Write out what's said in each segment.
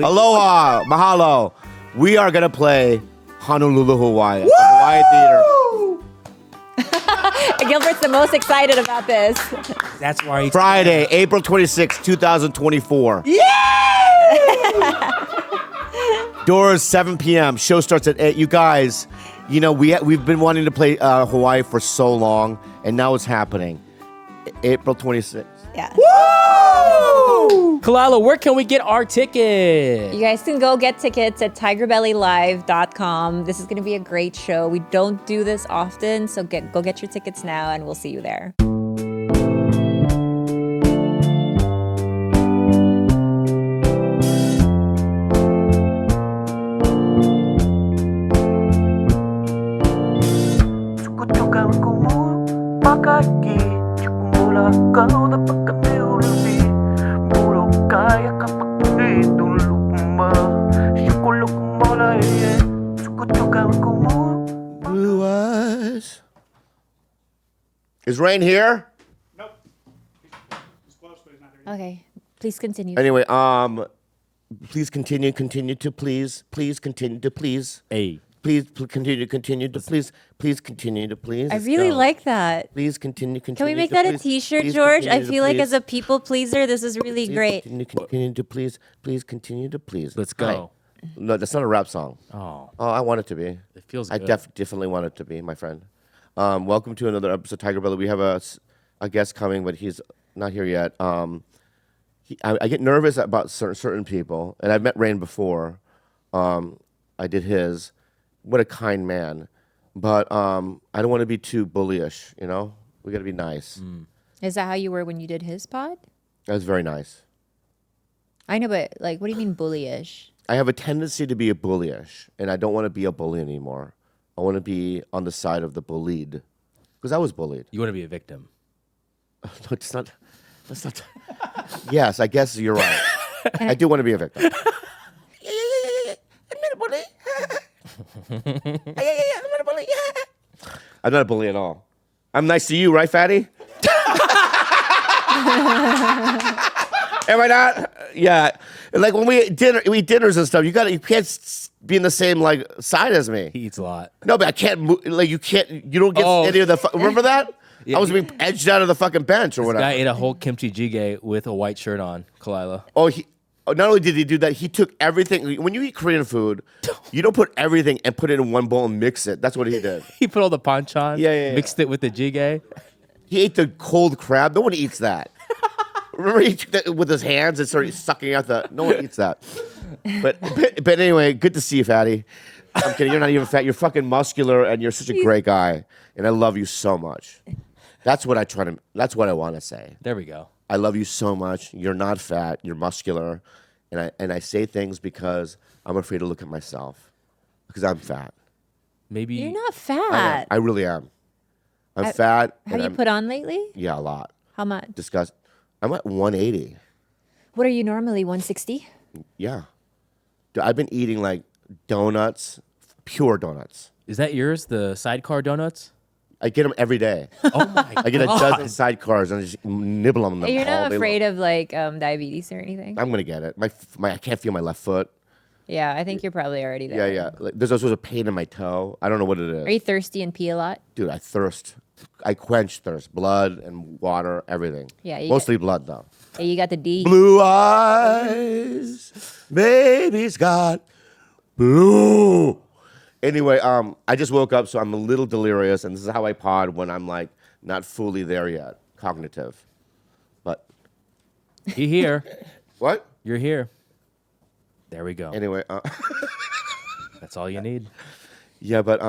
Aloha, mahalo. We are gonna play Honolulu, Hawaii, at the Hawaii Theater. Gilbert's the most excited about this. That's why he's Friday, April 26, 2024. Doors 7 p.m. Show starts at 8. You guys, you know we've been wanting to play Hawaii for so long, and now it's happening. April 26th. Yeah. Woo! Khalyla, where can we get our ticket? You guys can go get tickets at TigerBellyLive.com. This is going to be a great show. We don't do this often, so go get your tickets now, and we'll see you there. Blue eyes. Is Rainn here? Nope. He's close, but he's not there yet. Okay, please continue. Anyway, please continue to please continue to please. Hey. Please continue to please continue to please. I really like that. Please continue. Can we make that a T-shirt, George? I feel like as a people pleaser, this is really great. Continue to please continue to please. Let's go. No, that's not a rap song. Oh, I want it to be. it feels I good. definitely want it to be, my friend. Welcome to another episode of TigerBelly. We have a guest coming, but he's not here yet. I get nervous about certain people, and I've met Rainn before. I did his. What a kind man. But I don't want to be too bullyish, you know? We got to be nice. Is that how you were when you did his pod? That was very nice. I know, but like, what do you mean bullyish? I have a tendency to be a bullyish, and I don't want to be a bully anymore. I want to be on the side of the bullied. Because I was bullied. You want to be a victim. No, it's not. That's not. Yes, I guess you're right. I do want to be a victim. I'm not a bully. I'm not a bully. I'm not a bully at all. I'm nice to you, right, fatty? Am I not? Yeah. Like when we eat dinners and stuff, you can't be in the same like side as me. He eats a lot. No, but I can't move. Like you don't get any of the. Remember that? Yeah, I was being edged out of the fucking bench or whatever. Guy ate a whole kimchi jjigae with a white shirt on, Khalyla. Oh, not only did he do that, he took everything. When you eat Korean food, you don't put everything and put it in one bowl and mix it. That's what he did. He put all the panchan, Yeah. mixed it with the jjigae. He ate the cold crab. No one eats that. Remember he took that with his hands and started sucking out the. No one eats that. But anyway, good to see you, fatty. I'm kidding. You're not even fat. You're fucking muscular, and you're such a great guy, and I love you so much. That's what I want to say. There we go. I love you so much. You're not fat. You're muscular, and I say things because I'm afraid to look at myself because I'm fat. Maybe You're not fat. I really am. I'm fat. Have you put on lately? Yeah, a lot. How much? Disgust. I'm at 180. What are you normally, 160? Yeah. Dude, I've been eating like donuts, pure donuts. Is that yours? The sidecar donuts? I get them every day. Oh my god! I get a dozen sidecars and I just nibble on them. You're all not day afraid long. of like diabetes or anything? I'm gonna get it. I can't feel my left foot. Yeah, I think you're probably already there. Yeah. Like, there's also a pain in my toe. I don't know what it is. Are you thirsty and pee a lot? Dude, I thirst. I quench thirst. Blood and water, everything. Yeah, you Mostly blood, though. Yeah, you got the D. Blue eyes, baby's got blue. Anyway, I just woke up, so I'm a little delirious, and this is how I pod when I'm, like, not fully there yet, cognitive. But, He here. what? You're here. There we go. Anyway, That's all you need. yeah, but,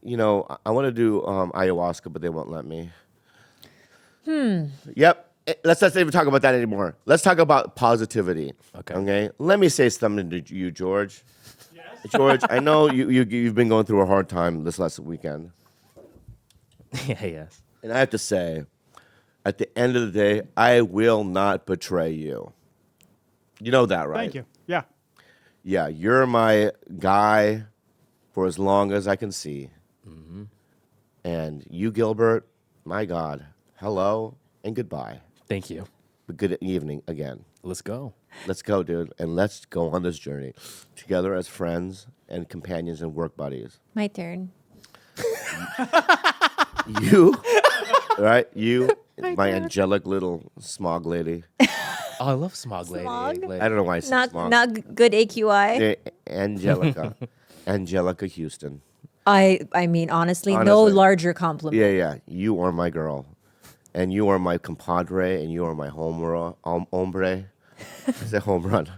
you know, I want to do ayahuasca, but they won't let me. Yep. Let's not even talk about that anymore. Let's talk about positivity. Okay. Let me say something to you, George. Yes. George, I know you've been going through a hard time this last weekend. Yes. And I have to say, at the end of the day, I will not betray you. You know that, right? Thank you. Yeah. Yeah, you're my guy for as long as I can see. Mm-hmm. And you, Gilbert, my God, hello and goodbye. Thank you. Good evening again. Let's go. Let's go, dude, and let's go on this journey together as friends and companions and work buddies. My turn. You, right? You, my angelic little smog lady. Oh, I love Smog Lady. Smog? I don't know why I said smog. Not good AQI. Angelica Houston. I mean, honestly, no Honestly. larger compliment. Yeah. You are my girl, and you are my compadre, and you are my hombre. I said home run.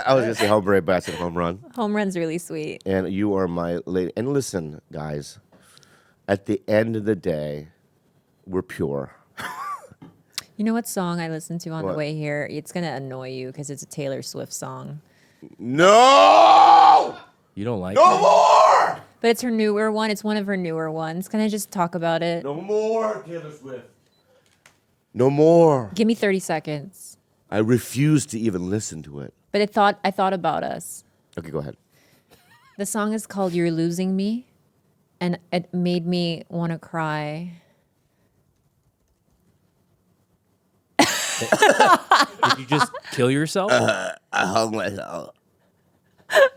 I was gonna say hombre, but I said home run. Home run's really sweet. And you are my lady. And listen, guys, at the end of the day, we're pure. You know what song I listened to on What? the way here? It's gonna annoy you because it's a Taylor Swift song, No! You don't like No it? more! but it's her newer one. It's one of her newer ones. Can I just talk about it? No more, Taylor Swift. No more. Give me 30 seconds. I refuse to even listen to it. But I thought about us. Okay, go ahead. The song is called "You're Losing Me," and it made me want to cry. Did you just kill yourself? I hung myself. I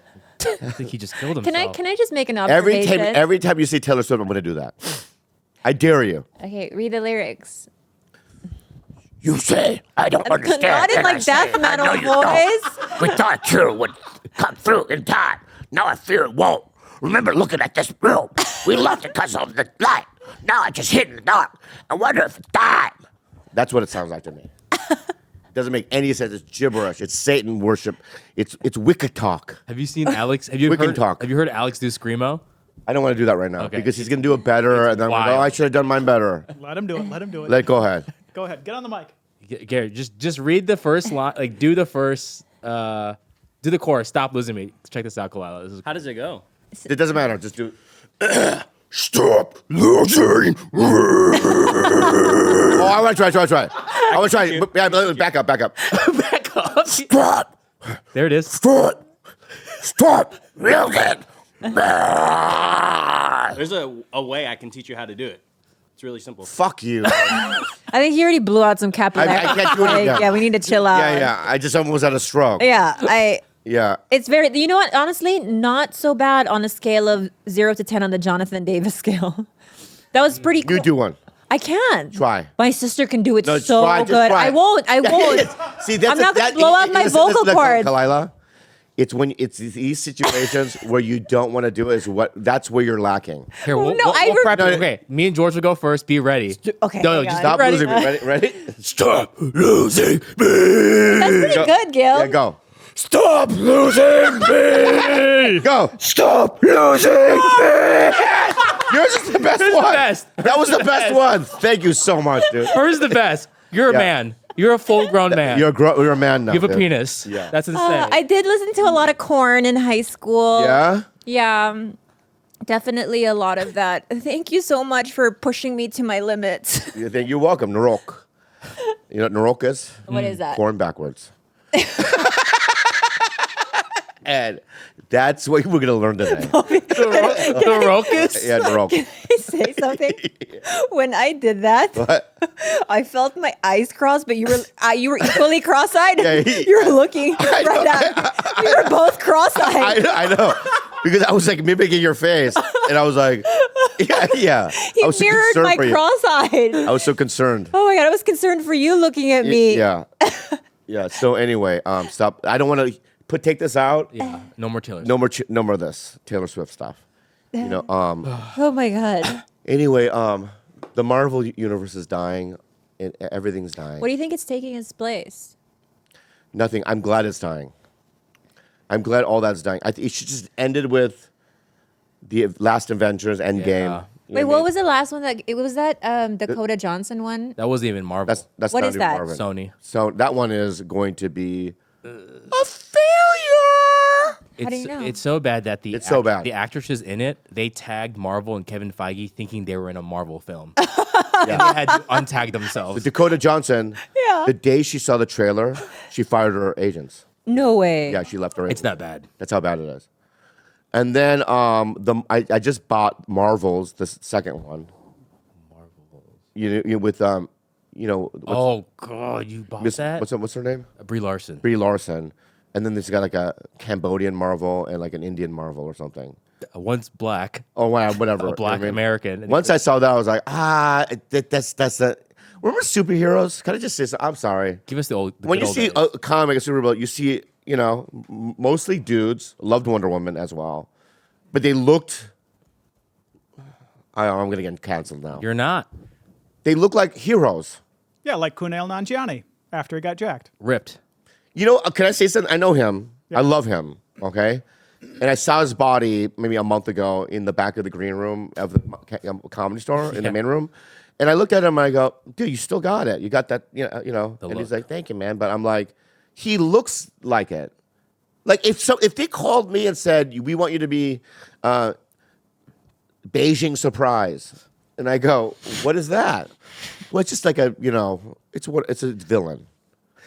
think he just killed himself. Can I just make an observation? Every time you say Taylor Swift, I'm going to do that. I dare you. Okay, read the lyrics. You say, I don't understand. Not in and I like say, death I know metal you don't. voice. We thought you would come through in time. Now I fear it won't. Remember looking at this room. We loved it because of the light. Now I just hid in the dark. I wonder if it's time. That's what it sounds like to me. Doesn't make any sense. It's gibberish. It's Satan worship. It's Wicca talk. Have you seen Alex? Have you We can heard? talk. Have you heard Alex do screamo? I don't want to do that right now Okay. because he's going to do it better. And then I'm like, wild. oh, I should have done mine better. Let him do it. Let him do it. Go ahead. Go ahead. Get on the mic. Garrett, just read the first line. Like, do the first. Do the chorus. Stop losing me. Check this out, Khalyla. This is How does it go? It doesn't matter. Just do. Stop losing. Oh, I want to try. I want to try. Yeah, back up. back up. Stop. There it is. Stop losing. There's a way I can teach you how to do it. It's really simple. Fuck you. I think he already blew out some capillary. I can't do it again. Yeah, we need to chill out. Yeah. I just almost had a stroke. Yeah, Yeah. it's very, you know what, honestly, not so bad on a scale of 0 to 10 on the Jonathan Davis scale. That was pretty cool. You do one. I can't. Try. My sister can do it No, so try, just good. try. I won't. See, that's I'm not going to blow out my vocal cords. Khalyla, it's when it's these situations where you don't want to do it. That's where you're lacking. Here, we'll, No, we'll, I we'll re- prep No, it. Okay, me and George will go first. Be ready. Okay, No, hang just on. Stop Ready? losing me. Ready? Stop losing me. That's pretty good, Gil. Yeah, go. Stop losing me. Go. Stop losing me. Yours is the best Yours is the one. best. That was the best one. Thank you so much, dude. Hers is the best. You're a Yeah. man. You're a full-grown man. You're a man now. You have a dude. penis. Yeah. That's insane. I did listen to a lot of Korn in high school. Yeah? Yeah, definitely a lot of that. Thank you so much for pushing me to my limits. You're welcome, Narok. You know what Narok is? What is that? Corn backwards. And that's what we're going to learn today. the Rocus? Yeah, Narok. Can I say something? When I did that, I felt my eyes cross, but you were equally cross-eyed. Yeah, you were looking right at me. We were both cross-eyed. I know. Because I was like mimicking your face. And I was like, yeah. He I was so mirrored concerned my for you. cross-eyed. I was so concerned. Oh my God, I was concerned for you looking at me. Yeah. Yeah. So anyway, stop. I don't want to take this out. Yeah. No more Taylor. No more of this Taylor Swift stuff. You know. Oh my God. Anyway, the Marvel universe is dying, and everything's dying. What do you think it's taking its place? Nothing. I'm glad it's dying. I'm glad all that's dying. It should just ended with the last Avengers Endgame. Yeah. You know Wait, I what mean? was the last one? It was that Dakota Johnson one? That wasn't even Marvel. That's What not is even that? Marvel. Sony. So that one is going to be a failure. How do you know? It's so bad that It's so bad. the actresses in it, they tagged Marvel and Kevin Feige thinking they were in a Marvel film. Yeah. They had to untag themselves. Dakota Johnson. Yeah. The day she saw the trailer, she fired her agents. No way. Yeah, she left her agents. It's that bad. That's how bad it is. And then I just bought Marvel's the second one. Marvel's. You know, with Oh God, you bought that? What's her name? Brie Larson. Brie Larson, and then there's got like a Cambodian Marvel and like an Indian Marvel or something. One's black. Oh wow, whatever. A black American. Once I saw that, I was like, that's the. Remember superheroes? Can I just say something? I'm sorry. Give us the old. When you good see old days. a comic, a superhero, you see, mostly dudes. Loved Wonder Woman as well, but they looked. I'm gonna get canceled now. You're not They look like heroes. Yeah, like Kumail Nanjiani after he got jacked. ripped. Can I say something? I know him. I love him. Okay. And I saw his body maybe a month ago in the back of the green room of the comedy store in the main room. And I looked at him and I go, dude, you still got it. You got that, And look. he's like, thank you, man. But I'm like, he looks like it. Like if they called me and said, we want you to be Beijing Surprise. And I go, what is that? Well, it's just like it's a villain.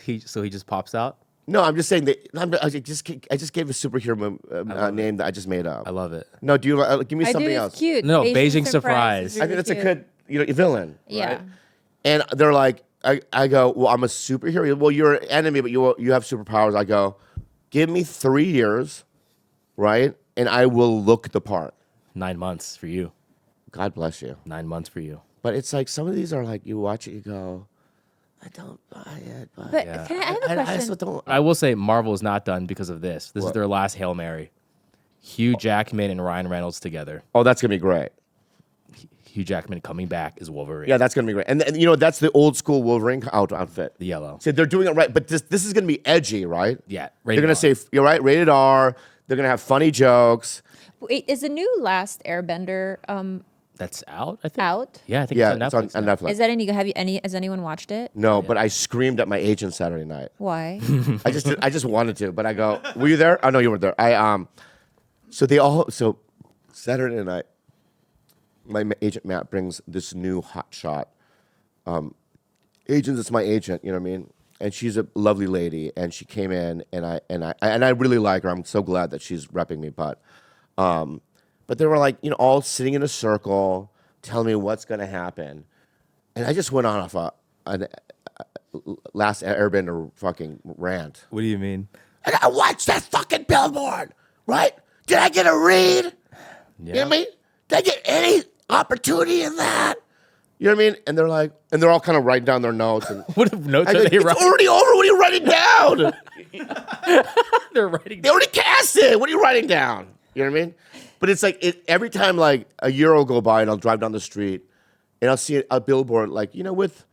He just pops out. No, I'm just saying that I just gave a superhero name that I just made up. I love it. No, do you give me I something do. else? It's cute. No, Beijing Surprise. is I think really that's a cute. good villain. Yeah. Right? And they're like, I go, well, I'm a superhero. Well, you're an enemy, but you have superpowers. I go, give me 3 years, right, and I will look the part. 9 months for you. God bless you. 9 months for you. But it's like some of these are like you watch it, you go, I don't buy it. But But Yeah. can I have a I question? still don't. I will say Marvel is not done because of this. This is What? their last Hail Mary. Hugh Jackman and Ryan Reynolds together. Oh, that's gonna be great. Hugh Jackman coming back as Wolverine. Yeah, that's gonna be great. And that's the old school Wolverine outfit. The yellow. So they're doing it right, but this is gonna be edgy, right? Yeah. They're gonna R. say you're right, rated R. They're gonna have funny jokes. Wait, is the new Last Airbender That's out, I think. out? Yeah, I think Yeah, it's on Netflix. on now. Netflix. Is that has anyone watched it? No, but I screamed at my agent Saturday night. Why? I just wanted to, but I go, were you there? Oh no, you weren't there. So Saturday night, my agent Matt brings this new hot shot. Agent, it's my agent, you know what I mean? And she's a lovely lady, and she came in, and I really like her. I'm so glad that she's repping me, but they were like, all sitting in a circle, telling me what's gonna happen, and I just went on off a Last Airbender fucking rant. What do you mean? I gotta watch that fucking billboard, right? Did I get a read? Yeah. You know what I mean? Did I get any opportunity in that? You know what I mean? And they're like, and they're all kind of writing down their notes. And What notes I are go, they it's writing? already over. What are you writing down? They're writing. They already cast it. What are you writing down? You know what I mean? But it's like every time like a year will go by and I'll drive down the street and I'll see a billboard like, with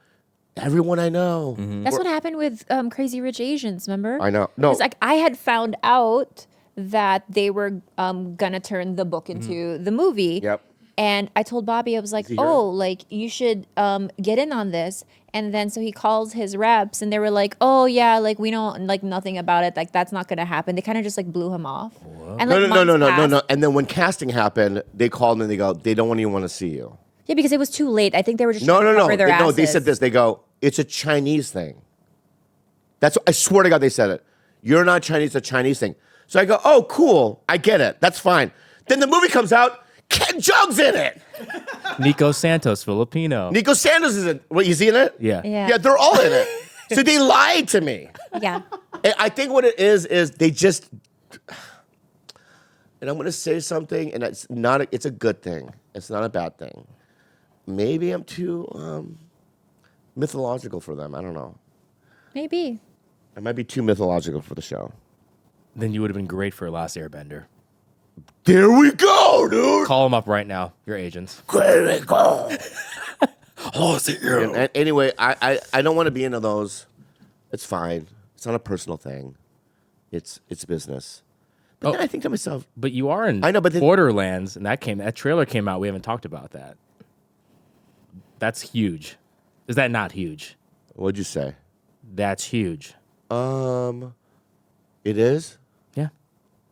everyone I know. That's what happened with Crazy Rich Asians, remember? I know. No. It's like I had found out that they were gonna turn the book into the movie. Yep. And I told Bobby, I was like, he hear oh, like you should get in on this. And then so he calls his reps and they were like, oh yeah, like we don't like nothing about it. Like that's not gonna happen. They kind of just like blew him off. And, like, No. months passed. And then when casting happened, they called me and they go, they don't even want to see you. Yeah, because it was too late. I think they were just No. trying to cover their No, they asses. said this. They go, it's a Chinese thing. I swear to God, they said it. You're not Chinese, it's a Chinese thing. So I go, oh, cool. I get it. That's fine. Then the movie comes out. Ken Jeong's in it. Nico Santos, Filipino. Nico Sanders is in it. What, you see in it? Yeah. Yeah, they're all in it. So they lied to me. Yeah. And I think what it is they just, and I'm going to say something, and it's a good thing. It's not a bad thing. Maybe I'm too mythological for them. I don't know. Maybe. I might be too mythological for the show. Then you would have been great for Last Airbender. There we go, dude. Call them up right now, your agents. Here we go. Oh, is it you? And anyway, I don't want to be into those. It's fine. It's not a personal thing. It's business. But then I think to myself, But you are in I know, but then- Borderlands, and that trailer came out. We haven't talked about that. That's huge. Is that not huge? what'd you say? That's huge. It is? Yeah.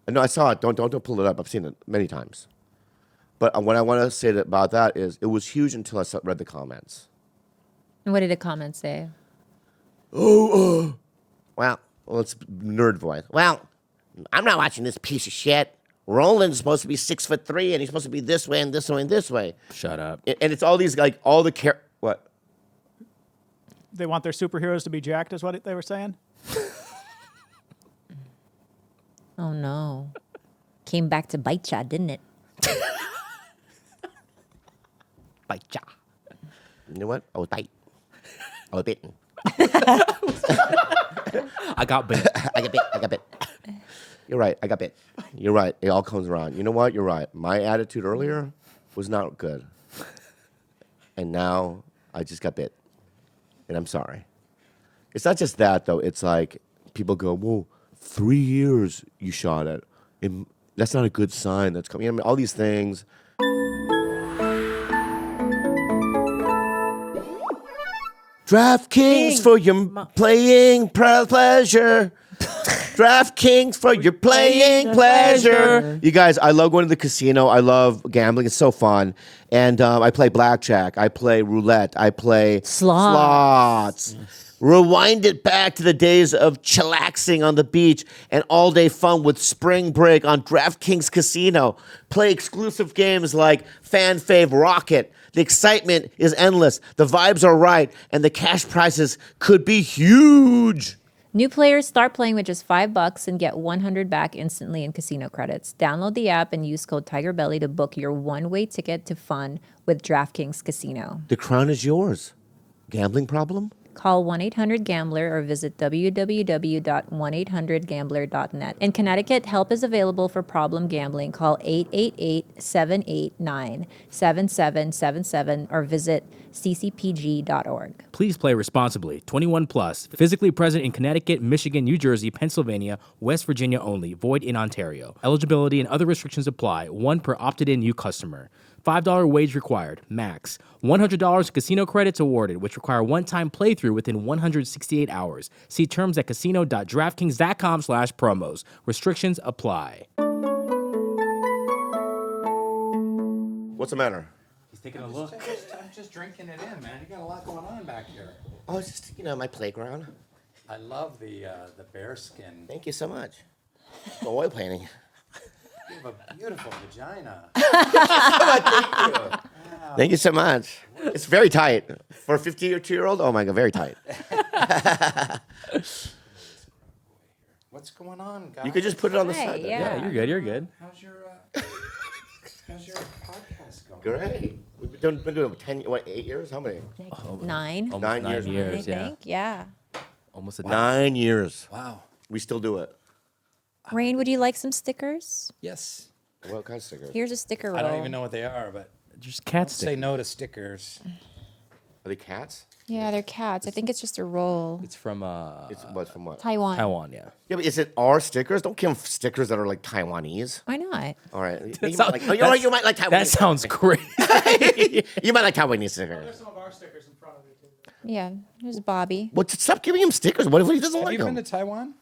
No, I saw it. Don't pull it up. I've seen it many times. But what I want to say about that is it was huge until I read the comments. And what did the comments say? Well, it's nerd voice. Well, I'm not watching this piece of shit. Roland's supposed to be 6'3", and he's supposed to be this way and this way and this way. Shut up. And it's all these, like, all the what? they want their superheroes to be jacked, is what they were saying. Oh no. Came back to bite ya, didn't it? Bite ya. You know what? I was bite. I was bitten. I got bit. I got bit. You're right. I got bit. You're right. It all comes around. You know what? You're right. My attitude earlier was not good. And now I just got bit. And I'm sorry. It's not just that, though. It's like people go, well, 3 years you shot it. And that's not a good sign that's coming. I mean, all these things. DraftKings for your playing pleasure. DraftKings for your playing pleasure. You guys, I love going to the casino. I love gambling. It's so fun. And I play blackjack. I play roulette. I play slots. Rewind it back to the days of chillaxing on the beach and all-day fun with Spring Break on DraftKings Casino. Play exclusive games like Fan Fave Rocket. The excitement is endless. The vibes are right. And the cash prizes could be huge. New players start playing with just $5 and get $100 back instantly in casino credits. Download the app and use code TigerBelly to book your one-way ticket to fun with DraftKings Casino. The crown is yours. Gambling problem? Call 1-800-GAMBLER or visit www.1800gambler.net. In Connecticut, help is available for problem gambling. Call 888-789-7777 or visit ccpg.org. Please play responsibly. 21 plus. Physically present in Connecticut, Michigan, New Jersey, Pennsylvania, West Virginia only. Void in Ontario. Eligibility and other restrictions apply. One per opted-in new customer. $5 wage required, max. $100 casino credits awarded, which require one-time playthrough within 168 hours. See terms at casino.draftkings.com/promos. Restrictions apply. What's the matter? He's taking a look. I'm just drinking it in, man. You got a lot going on back here. Oh, it's just, my playground. I love the bear skin. Thank you so much. The oil painting. You have a beautiful vagina. Thank you so much. It's very tight. For a 52-year-old, oh my God, very tight. What's going on, guys? You could just put it on the Hey, side. yeah. Yeah, you're good. You're good. How's your podcast going? Great. We've been doing 8 years? How many? 9, Almost 9 9 years. years. I Yeah. think. Yeah. Almost a 9 years. Wow. We still do it. Rainn, would you like some stickers? Yes. What kind of stickers? Here's a sticker roll. I don't even know what they are, but Just cat say stick. no to stickers. Are they cats? Yeah, they're cats. I think it's just a roll. It's from It's what from what? Taiwan. Taiwan. Yeah. Yeah, but is it our stickers? Don't give them stickers that are like Taiwanese. Why not? All right. You, sounds- might like, you might like Taiwanese. That sounds great. You might like Taiwanese stickers. There's some of our stickers in front of you, too. Yeah, here's Bobby. Well, stop giving him stickers. What if he doesn't Have like you been them? to Taiwan?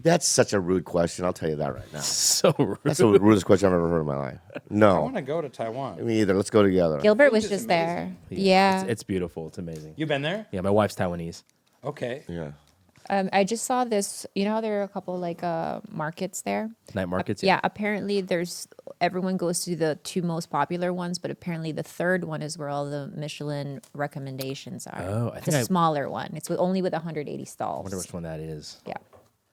That's such a rude question. I'll tell you that right now. So rude. That's the rudest question I've ever heard in my life. I No. want to go to Taiwan. Me either. Let's go together. Gilbert was is just amazing. there. Yeah. It's beautiful. It's amazing. You been there? Yeah, my wife's Taiwanese. Okay. Yeah. I just saw this. You know how there are a couple like markets there? Night markets. Yeah, apparently everyone goes to the 2 most popular ones, but apparently the 3rd one is where all the Michelin recommendations are. Oh, I it's think a I- smaller one. It's only with 180 I stalls. wonder which one that is. Yeah.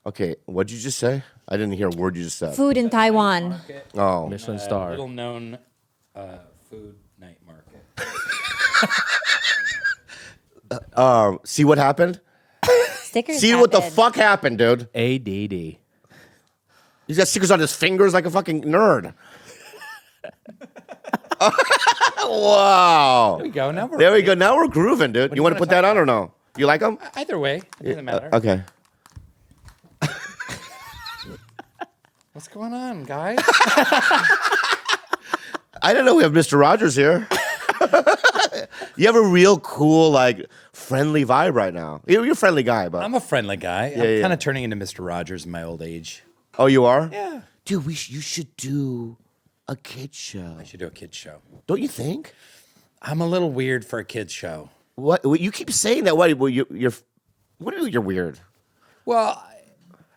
Okay. What did you just say? I didn't hear a word you just said. Food in Taiwan. Oh. Michelin star. Little known food night market. See what happened? Stickers. See what the happened. Oh, fuck happened, dude? ADD. He's got stickers on his fingers like a fucking nerd. Wow. There we go. Now we're There we go. Now we're grooving, dude. You want to wanna put that on or no? You like them? Either way, it doesn't matter. Okay. What's going on, guys? I don't know. We have Mr. Rogers here. You have a real cool, like, friendly vibe right now. You're a friendly guy, but I'm a friendly guy. I'm yeah. kind of turning into Mr. Rogers in my old age. oh, you are? Yeah. Dude, you should do a kid show. I should do a kids show. Don't you think? I'm a little weird for a kids show. What you keep saying that? What? Well, you're weird. Well,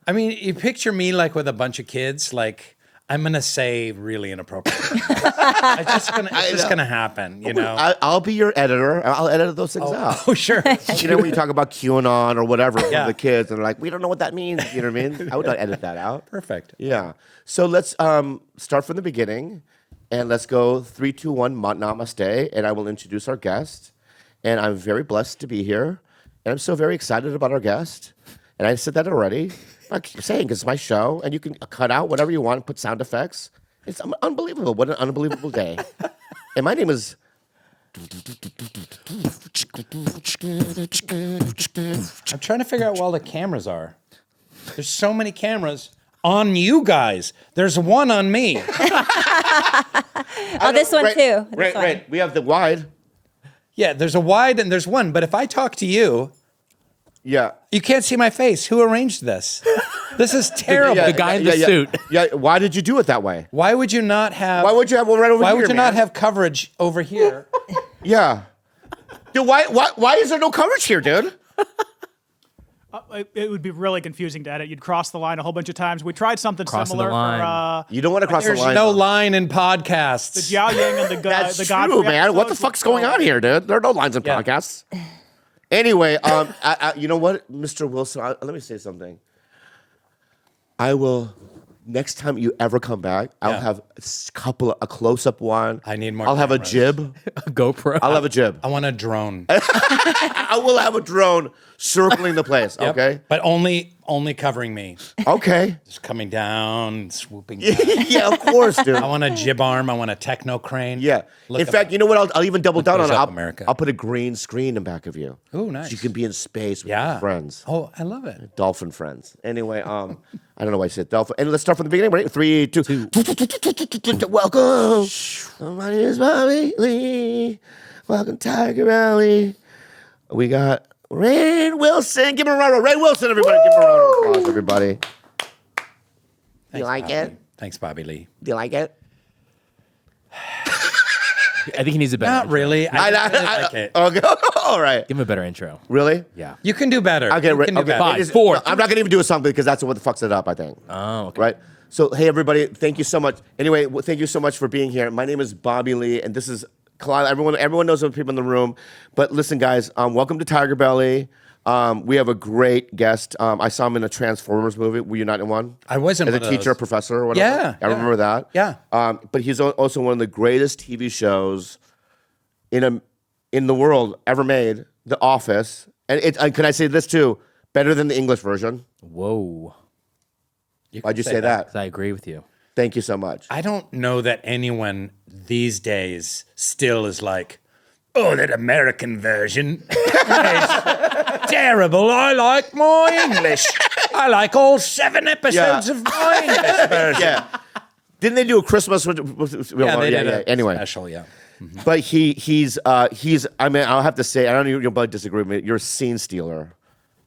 I mean, you picture me like with a bunch of kids. Like I'm gonna say really inappropriate. It's just gonna happen, you know. I'll be your editor. I'll edit those things out. Oh, sure. You know, when you talk about QAnon or whatever Yeah. for the kids, and they're like, we don't know what that means. You know what I mean? I would not edit that out. Perfect. Yeah. So let's start from the beginning, and let's go 3, 2, 1, namaste, and I will introduce our guest. And I'm very blessed to be here, and I'm so very excited about our guest. And I said that already. I keep saying because it's my show, and you can cut out whatever you want, put sound effects. It's unbelievable. What an unbelievable day. And my name is. I'm trying to figure out where all the cameras are. There's so many cameras on you guys. There's one on me. Oh, this one too. This one. Right. We have the wide. Yeah, there's a wide and there's one. But if I talk to you, Yeah. you can't see my face. Who arranged this? This is terrible. The guy in the suit. Yeah. Why did you do it that way? Why would you not have? Why would you have one right over Why here? would you man? not have coverage over here? Yeah. Dude, why is there no coverage here, dude? It would be really confusing to edit. You'd cross the line a whole bunch of times. We tried something Crossing the similar line. for You don't want to cross There's the line. no line in podcasts. the Jiao Yang and That's the true, Godfrey man. What the episodes. fuck's going on here, dude? There are no lines in Yeah. podcasts. Anyway, you know what, Mr. Wilson? Let me say something. I will. Next time you ever come back, I'll Yeah. have a close-up one. I need more I'll have a cameras. jib. GoPro. I'll have a jib. I want a drone. I will have a drone circling the place. Yep. Okay. But only covering me. Okay. Just coming down, swooping down. Yeah, of course, dude. I want a jib arm. I want a techno crane. Yeah. Look In up- fact, you know what? I'll even double down on those it. up, America. I'll put a green screen in back of you. Ooh, nice. So you can be in space with Yeah. your friends. Oh, I love it. Dolphin friends. Anyway, I don't know why I said dolphin. And let's start from the beginning. Ready? 3, 2. Welcome. My name is Bobby Lee. Welcome, TigerBelly. We got Rainn Wilson. Give him a round of Rainn Wilson, everybody. Give him a round of applause, everybody. Thanks, like Bobby. it? Thanks, Bobby Lee. Do you like it? I think he needs a better Not intro. really. I really like it. Okay. All right. Give him a better intro. Really? Yeah. You can do better. Okay, You right. can do Okay. better. 5, 4. I'm not gonna even do a song because that's what fucks it up. I think. Oh, okay. Right. So hey, everybody, thank you so much. Anyway, thank you so much for being here. My name is Bobby Lee, and this is Khalyla. Everyone knows the people in the room. But listen, guys, welcome to TigerBelly. We have a great guest. I saw him in a Transformers movie. Were you not in one? I was in As one a of teacher, those. professor, or whatever. Yeah, I remember that. Yeah. But he's also one of the greatest TV shows in the world ever made. The Office, and can I say this too? Better than the English version. Whoa. Why'd you say that? 'Cause I agree with you. Thank you so much. I don't know that anyone these days still is like, oh, that American version is terrible. I like my English. I like all 7 episodes Yeah. of my English version. Yeah. Didn't they do a Christmas? Yeah, they did a Anyway, special, yeah. but he's. I mean, I'll have to say, I don't know. You'll probably disagree with me. You're a scene stealer.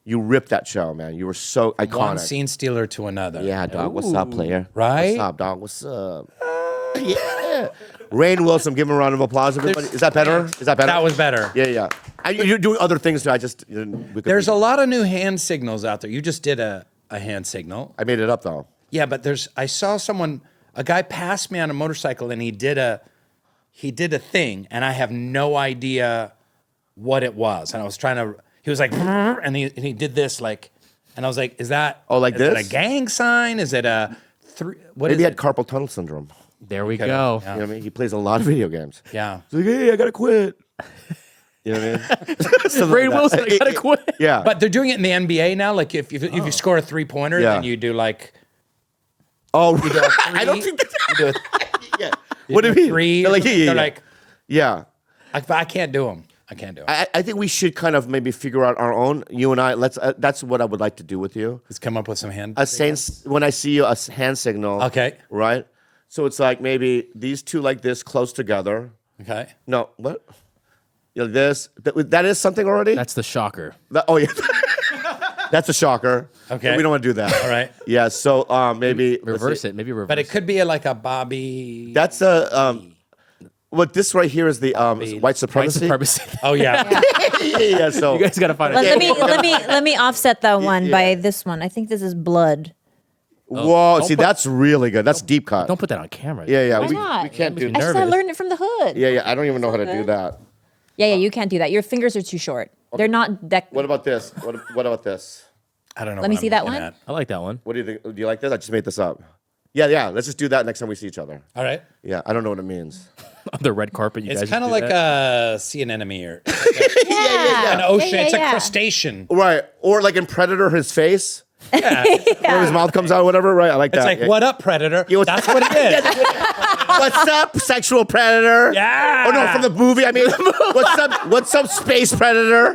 You ripped that show, man. You were so iconic. One scene stealer to another. Yeah, dog. What's up, player? Right? What's up, dog? What's up? Yeah. Rainn Wilson, give him a round of applause, everybody. Is that better? Is that better? That was better. Yeah. You're doing other things too. I just. There's a lot of new hand signals out there. You just did a hand signal. I made it up though. Yeah, but I saw a guy passed me on a motorcycle and he did a thing and I have no idea what it was. And I was trying to, he was like, and he did this like, and I was like, is that, like is this? it a gang sign? Is it a what Maybe is he had it? carpal tunnel syndrome. There we Okay. go. You know what I mean? He plays a lot of video games. Yeah. He's like, hey, I gotta quit. You know what I mean? Something Rainn like Wilson, that. I gotta quit. Yeah. But they're doing it in the NBA now. Like if you score a 3-pointer, Yeah. then you do like, Oh, you do a 3. I don't think that's. you do a Yeah. What do you mean? 3. They're like, yeah. They're like, yeah. I can't do them. I can't do it. I think we should kind of maybe figure out our own. You and I. Let's. That's what I would like to do with you. Let's come up with some hand. A sense when I see you, a hand signal. Okay. Right. So it's like maybe these two like this close together. Okay. No, what? You know, this. That is something already. That's the shocker. Oh yeah. That's a shocker. Okay. We don't want to do that. All right. Yeah. So maybe let's Reverse see. it. Maybe reverse But it could be like a Bobby. That's a. What this right here is the white White supremacy. supremacy. Oh yeah. Yeah. So You guys gotta find Let it. me offset that one by this one. I think this is blood. Whoa, don't see, put- that's really good. That's deep cut. Don't put that on camera. Yeah, yeah. Why we, not? we can't do I I just nervous. learned it from the hood. Yeah, yeah. I don't even know how to do good. that. Yeah, you can't do that. Your fingers are too short. They're not What about this? What about this? I don't know. Let me what see I'm that looking one. at. I like that one. What do you think? Do you like this? I just made this up. Yeah, yeah. Let's just do that next time we see each other. All right. Yeah, I don't know what it means. On the red carpet, you guys It's just kind of do like that? see an enemy or Yeah. an ocean. Yeah, It's a yeah. crustacean. Right. Or like in Predator, his face, Yeah. where his mouth comes out, whatever. Right. I like It's that. like, Yeah. what up, predator? Yeah, That's what it is. What's up, sexual predator? Yeah. Oh no, from the movie. I mean, what's up, space predator?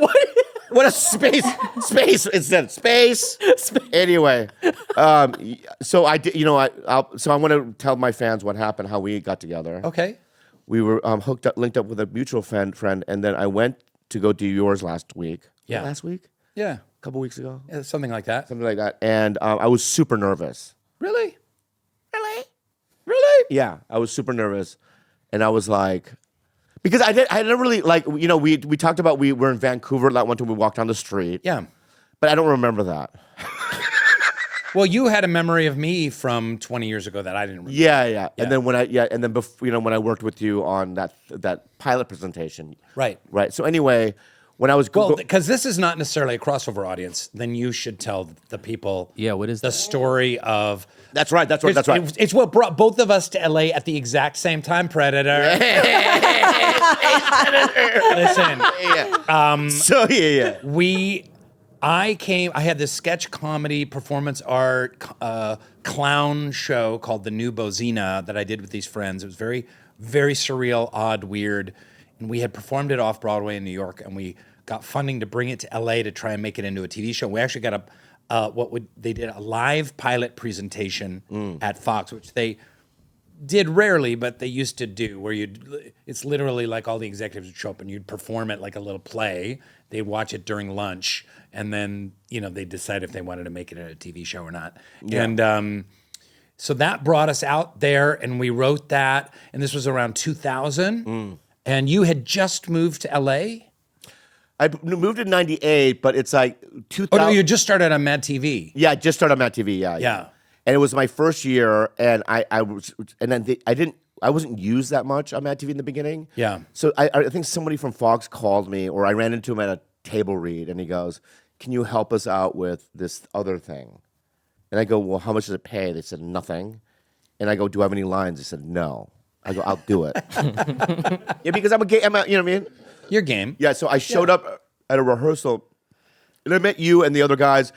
What a space instead space. Anyway, so I did. You know, so I want to tell my fans what happened, how we got together. Okay. We were linked up with a mutual friend, and then I went to go do yours last week. Yeah. Last week, Yeah. a couple weeks ago, Yeah, something like that. something like that. And I was super nervous. Really? Really? Yeah, I was super nervous, and I was like, because I didn't really like, you know, we talked about we were in Vancouver that one time we walked down the street, Yeah. but I don't remember that. Well, you had a memory of me from 20 years ago that I didn't remember. Yeah, yeah. Yeah. And then when I worked with you on that pilot presentation, Right. right. So anyway, when I was Well, because this is not necessarily a crossover audience, then you should tell the people Yeah, what is the that? story of. that's right. That's right. That's right. It's what brought both of us to LA at the exact same time, Predator. Listen, So yeah. I had this sketch comedy, performance art, clown show called The New Bozina that I did with these friends. It was very, very surreal, odd, weird. And we had performed it off Broadway in New York, and we got funding to bring it to LA to try and make it into a TV show. We actually got they did a live pilot presentation at Fox, which they did rarely, but they used to do, where it's literally like all the executives would show up and you'd perform it like a little play. They'd watch it during lunch, and then, you know, they'd decide if they wanted to make it a TV show or not. Yeah. And so that brought us out there, and we wrote that, and this was around 2000. And you had just moved to LA? I moved in '98, but it's like 2000. Oh, no, you just started on Mad TV. Yeah, I just started on Matt TV. Yeah, Yeah. And it was my first year, and I wasn't used that much on Matt TV in the beginning. Yeah. So I think somebody from Fox called me, or I ran into him at a table read, and he goes, "Can you help us out with this other thing?" And I go, "Well, how much does it pay?" They said, "Nothing." And I go, "Do I have any lines?" They said, "No." I go, "I'll do it." Yeah, because I'm a gay. You know what I mean? Your game. Yeah, so I showed up at a rehearsal, and I met you and the other guys,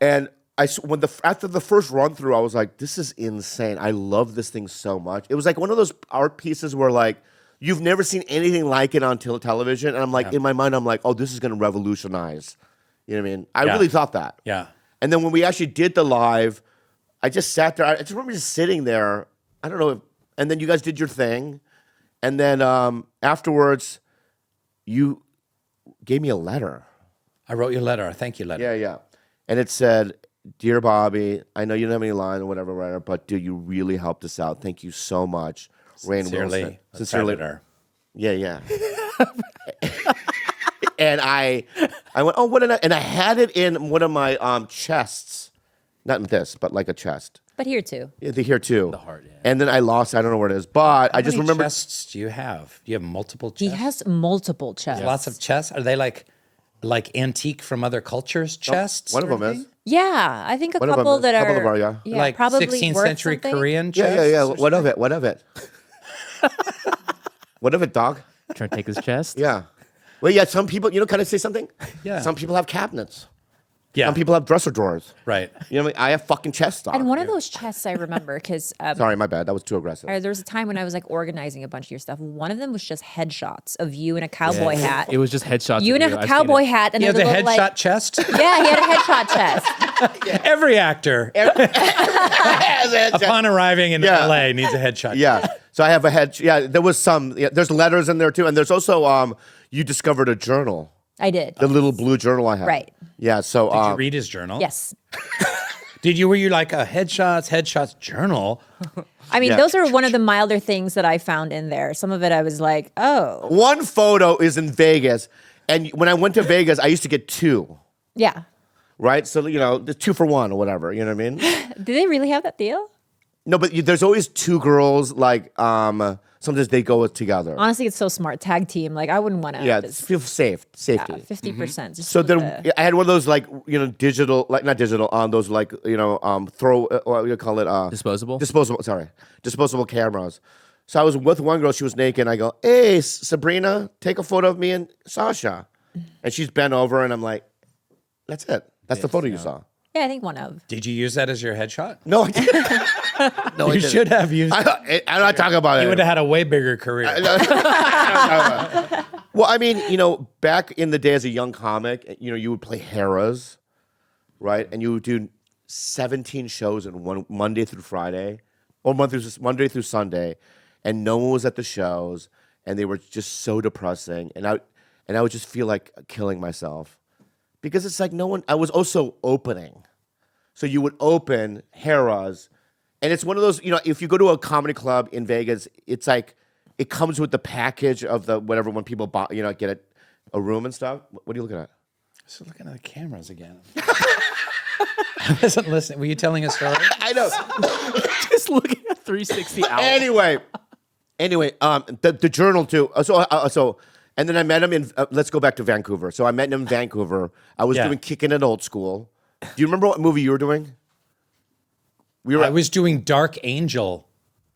and after the first run through, I was like, "This is insane! I love this thing so much." It was like one of those art pieces where like you've never seen anything like it on television, and I'm like, in my mind, I'm like, "Oh, this is going to revolutionize." You know what I mean? I really thought that. Yeah. And then when we actually did the live, I just sat there. I just remember just sitting there. I don't know. And then you guys did your thing, and then afterwards, you gave me a letter. I wrote you a letter, a thank you letter. Yeah, yeah. And it said, "Dear Bobby, I know you don't have any line or whatever, but dude, you really helped us out. Thank you so much. Rainn Wilson." Sincerely, Predator. Yeah, yeah. And I went, "Oh, what?" And I had it in one of my chests. Not in this, but like a chest. But here too. Yeah, here too. The heart, yeah. And then I lost it. I don't know where it is. But I just How many remember. chests do you have? Do you have multiple He chests? has multiple chests. Lots of chests? Are they like antique from other cultures chests? One of or them is. anything? Yeah, I think a One of them couple is. that Couple are. of them are, yeah. Like probably 16th worth century something. Korean Yeah, chests? yeah, yeah. or What of it? What of it? What of it, dog? Trying to take his chest. Yeah. Well, yeah, some people, can I say something? Yeah. Some people have cabinets. Yeah. Some people have dresser drawers. Right. You know what I mean? I have fucking chests, dog. And one of those chests I remember because Sorry, my bad. That was too aggressive. there was a time when I was like organizing a bunch of your stuff. One of them was just headshots of you in a cowboy hat. It was just headshots. You of in I've a seen cowboy it. hat and You have there's the a little headshot like chest? yeah, he had a headshot chest. Every actor upon arriving in Yeah. LA needs a headshot. Yeah. So I have a head. Yeah, there was some. Yeah, there's letters in there too, and there's also you discovered a journal, I did. the little blue journal I have. Right. Yeah. So Did you read his journal? Yes. Were you like a headshots journal? I mean, Yeah. those are one of the milder things that I found in there. Some of it I was like, oh, one photo is in Vegas, and when I went to Vegas, I used to get two. yeah. right? So the 2 for 1 or whatever. You know what I mean? Do they really have that deal? No, but there's always 2 girls. Like sometimes they go together. Honestly, it's so smart. Tag team. Like I wouldn't want to. Yeah, feel safety. 50%. So then I had one of those like digital, like not digital, on those like throw what do you call it? Disposable cameras. So I was with one girl. She was naked. And I go, hey, Sabrina, take a photo of me and Sasha. And she's bent over, and I'm like, that's it. That's the photo you saw. Yeah, I think one of. Did you use that as your headshot? No, I didn't. No, I You didn't. should have used it. I'm not talking about it. You would have had a way bigger career. Well, I mean, back in the day as a young comic, you would play Harrah's, right? And you would do 17 shows in one Monday through Friday, or Monday through Sunday, and no one was at the shows, and they were just so depressing, and I would just feel like killing myself because it's like no one. I was also opening, so you would open Harrah's, and it's one of those. If you go to a comedy club in Vegas, it's like. It comes with the package of the whatever when people buy, get a room and stuff. What are you looking at? So looking at the cameras again. I wasn't listening. Were you telling a story? I know. Just looking at 360 out. Anyway, the journal too. So, and then I met him in. Let's go back to Vancouver. So I met him in Vancouver. I was doing Kicking It Old School. Do you remember what movie you were doing? I was doing Dark Angel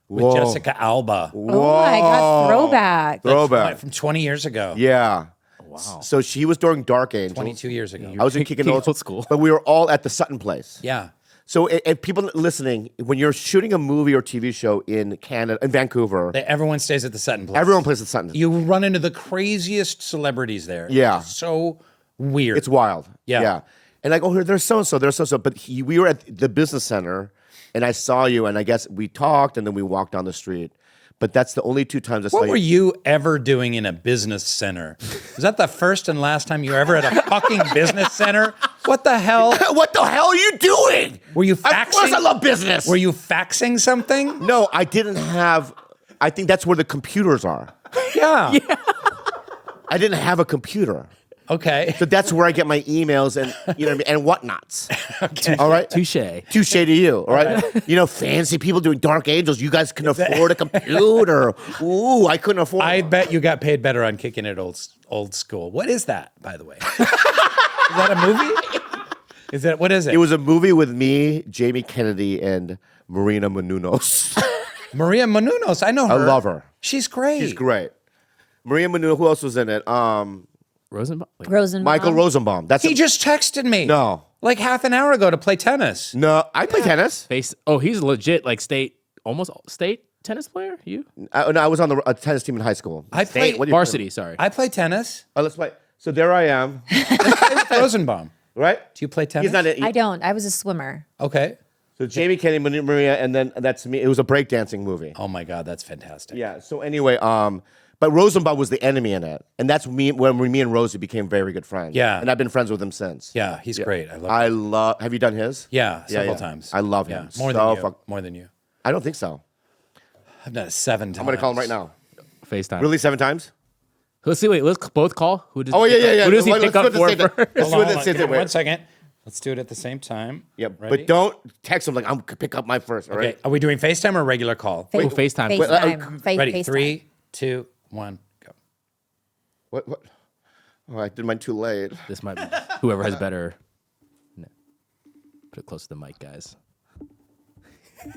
with Whoa. Jessica Alba. Oh my God, throwback. Throwback. From 20 years ago. Yeah. Wow. So she was during Dark Angel. 22 years ago. I was in Kicking It Old School. But we were all at the Sutton Place. Yeah. So, if people listening, when you're shooting a movie or TV show in Canada, in Vancouver, Everyone stays at the Sutton Place. everyone plays at Sutton. You run into the craziest celebrities there. Yeah. It's so weird. It's wild. Yeah. And like, oh, there's so-and-so, there's so-and-so. But we were at the business center, and I saw you, and I guess we talked, and then we walked down the street. But that's the only 2 times I saw you. What were you ever doing in a business center? Is that the first and last time you were ever at a fucking business center? What the hell? What the hell are you doing? Were you faxing? Of course I love business. Were you faxing something? No, I didn't have. I think that's where the computers are. Yeah. I didn't have a computer. Okay. So that's where I get my emails and and whatnots. Okay. All right. Touche. Touche to you. All right. Fancy people doing Dark Angels. You guys can afford a computer. Ooh, I couldn't afford. I bet you got paid better on Kicking It Old School. What is that, by the way? Is that a movie? What is it? It was a movie with me, Jamie Kennedy, and Marina Menounos. Maria Menounos. I know her. I love her. She's great. She's great. Maria Menounos. Who else was in it? Rosenbaum? Wait. Rosenbaum. Michael Rosenbaum. That's He just texted me. No. Like half an hour ago to play tennis. no. I play tennis. He's legit like almost state tennis player? You? I was on the tennis team in high school. I played What do you Varsity, sorry. I play tennis. Let's play. So there I am. Play with Rosenbaum. Right? Do you play tennis? He's not. I don't. I was a swimmer. Okay. So Jamie Kennedy, Maria, and then that's me. It was a breakdancing movie. Oh my God, that's fantastic. Yeah. So anyway, but Rosenbaum was the enemy in it, and that's me when me and Rosie became very good friends. Yeah. And I've been friends with him since. Yeah, he's great. I love him. I love. Have you done his? Yeah, several times. I love him. More So than you. More than you. I don't think so. I've done it 7 times. I'm gonna call him right now. FaceTime. Really, 7 times? Let's see. Wait, let's both call. Who does? Oh yeah. Who does he Let's pick do up it for at the same time. first? Let's do it at the same time. One second. Let's do it at the same time. Yeah, Ready? but don't text him like I'm gonna pick up my first. All Okay. right. Are we doing FaceTime or regular call? Oh, FaceTime. FaceTime. Ready? FaceTime. 3, 2, 1, go. What? Oh, I did mine too late. This might be whoever has better. No. Put it close to the mic, guys.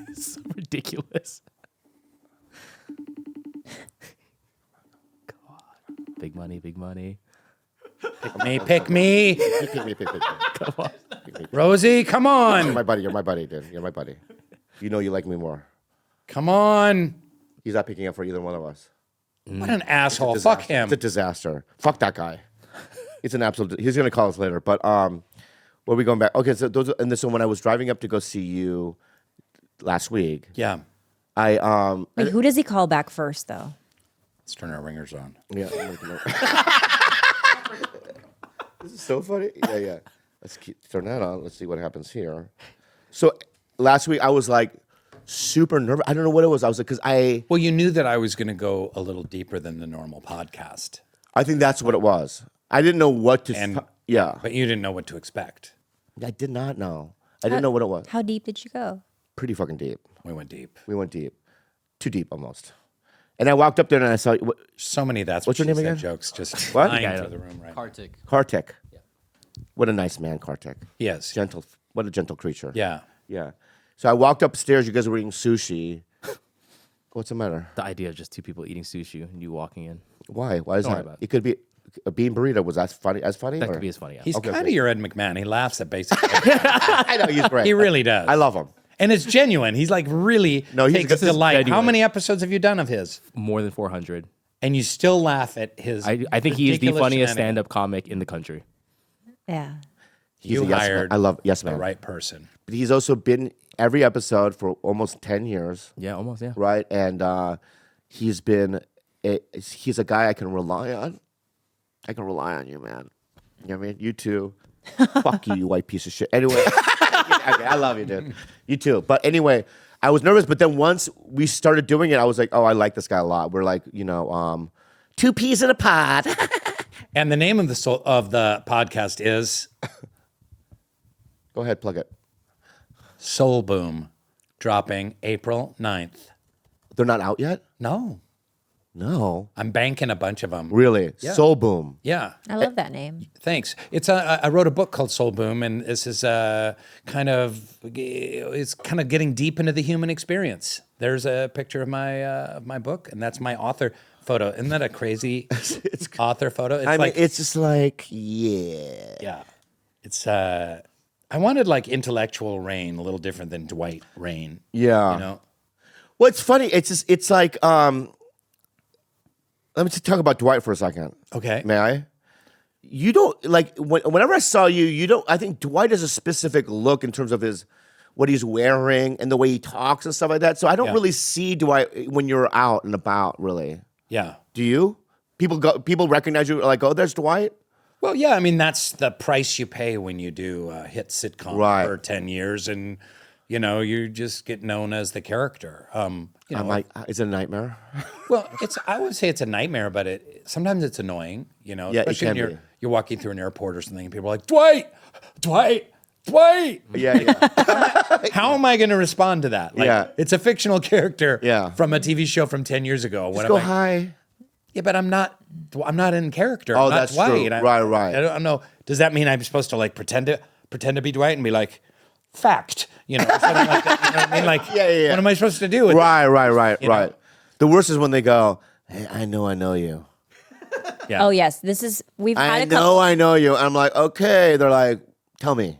It's so ridiculous. God. Big money, big money. Pick me. Pick me. Come on. Rosie, come on. You're my buddy. You're my buddy, dude. You're my buddy. You know you like me more. Come on. He's not picking up for either one of us. What an asshole. Disaster. Fuck him. It's a disaster. Fuck that guy. It's an absolute. He's gonna call us later. But where are we going back? Okay, so so when I was driving up to go see you last week, Yeah. I Wait, who does he call back first, though? Let's turn our ringers on. yeah. This is so funny. Yeah. Let's turn that on. Let's see what happens here. So last week I was like super nervous. I don't know what it was. I was like, Well, you knew that I was going to go a little deeper than the normal podcast. I think that's what it was. I didn't know what to. And- yeah. But you didn't know what to expect. I did not know. I didn't know what it was. How deep did you go? Pretty fucking deep. We went deep. We went deep. Too deep almost. And I walked up there and I saw So many That's What's What your She name Said again? jokes just What? flying Yeah, through the room right Kartik. Kartik. What a nice man, Kartik. Yes. Gentle. What a gentle creature. Yeah. Yeah. So I walked upstairs. You guys were eating sushi. What's the matter? The idea of just two people eating sushi and you walking in. Why? Why is Don't worry that? about it. It could be a bean burrito. Was that funny? As funny? That or? could be as funny. Yeah. He's Okay, kind of okay. your Ed McMahon. He laughs at basic. I know he's great. He really does. I love him. And it's genuine. He's like really No, he's- takes this is delight. How genuine. many episodes have you done of his? More than 400. And you still laugh at his. I think he is the ridiculous funniest shenanigans. stand-up comic in the country. Yeah. He's You a yes man. hired I love yes the man. right person. But he's also been every episode for almost 10 years, Yeah, almost, yeah. right? And he's a guy I can rely on. I can rely on you, man. You know what I mean? You too. Fuck you, you white piece of shit. Anyway, okay, I love you, dude. You too. But anyway, I was nervous, but then once we started doing it, I was like, oh, I like this guy a lot. We're like, two peas in a pod. And the name of the podcast is Go ahead, plug it. Soul Boom, dropping April 9th. They're not out yet? No, No. I'm banking a bunch of them. Really? Soul Boom. Yeah. I love that name. Thanks. I wrote a book called Soul Boom, and this is it's kind of getting deep into the human experience. There's a picture of my book, and that's my author photo. Isn't that a crazy author photo? It's It's just like, yeah. yeah. It's I wanted like intellectual Rainn, a little different than Dwight Rainn. Yeah. You know? Well, it's funny. It's like, let me talk about Dwight for a second. Okay. May I? You don't like whenever I saw you. You don't. I think Dwight has a specific look in terms of what he's wearing and the way he talks and stuff like that. So I don't Yeah. really see Dwight when you're out and about. Really, Yeah. do you? People recognize you like, oh, there's Dwight. Well, yeah, I mean, that's the price you pay when you do a hit sitcom Right. for 10 years and, you just get known as the character. I'm like, is it a nightmare? Well, I would say it's a nightmare, but sometimes it's annoying, it especially can when be. you're walking through an airport or something and people are like, Dwight! Yeah. How am I going to respond to that? Like, Yeah. It's a fictional character Yeah. from a TV show from 10 years ago. Just go hi. Yeah, but I'm not in character. Oh, I'm not that's Dwight. true. I- Right. I don't know. Does that mean I'm supposed to like pretend to be Dwight and be like, fact, or something like that? You know what I mean? Like, Yeah. what am I supposed to do? With Right. The worst is when they go, hey, I know you. Yeah. Oh yes, we've had a couple. I know you. I'm like, okay. They're like, tell me.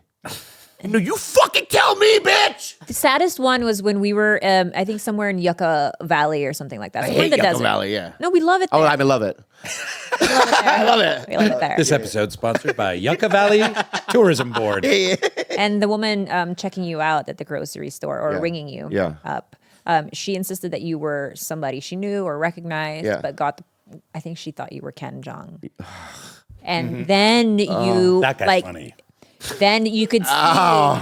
No, you fucking tell me, bitch. The saddest one was when we were, I think, somewhere in Yucca Valley or something like that. I So we're in hate the Yucca desert. Valley, yeah. No, we love it there. Oh, I love it. I love it. We love it there. This episode sponsored by Yucca Valley Tourism Board. And the woman checking you out at the grocery store or Yeah. ringing you Yeah. up, she insisted that you were somebody she knew or recognized, Yeah. but I think she thought you were Ken Jeong. And then you That guy's like, funny. then you could see I'm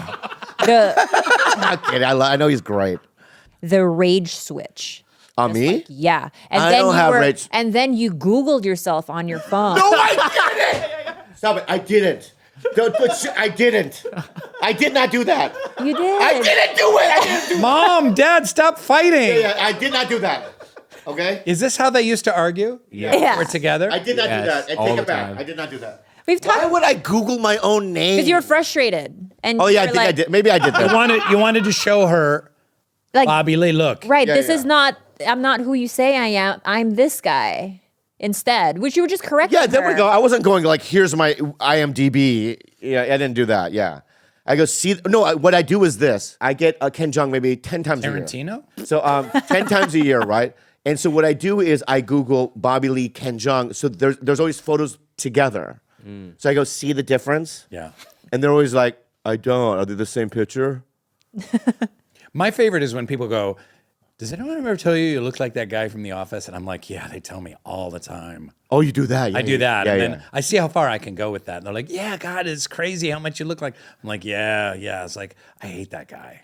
kidding. I know he's great. the rage switch. On Just me? like, yeah. And I then don't you have were, rage. And then you Googled yourself on your phone. No, I didn't. Stop it. I didn't. I didn't. I did not do that. You did. I didn't do it. I didn't do Mom, Dad, stop fighting. it. I did not do that. Okay? Is this how they used to argue? Yeah. We're together? I did not do Yes, that. And all take the it back. time. I did not do that. We've Why talked would I Google my own name? because you were frustrated. And Oh, yeah, I you're think I like, did. Maybe I did that. You wanted to show her Like, Bobby Lee, look. right, Yeah, this yeah. is not, I'm not who you say I am. I'm this guy instead, which you were just correcting Yeah, there we her. go. I wasn't going like, here's my IMDb. Yeah, I didn't do that. Yeah. I go, see, no, what I do is this. I get a Ken Jeong maybe 10 times a year. Tarantino? So 10 times a year, right? And so what I do is I Google Bobby Lee, Ken Jeong. So there's always photos together. So I go, see the difference? Yeah. And they're always like, I don't. Are they the same picture? My favorite is when people go, does anyone ever tell you look like that guy from The Office? And I'm like, yeah, they tell me all the time. Oh, you do that? Yeah, I do that. Yeah, and yeah. then I see how far I can go with that. And they're like, yeah, God, it's crazy how much you look like. I'm like, yeah. It's like, I hate that guy.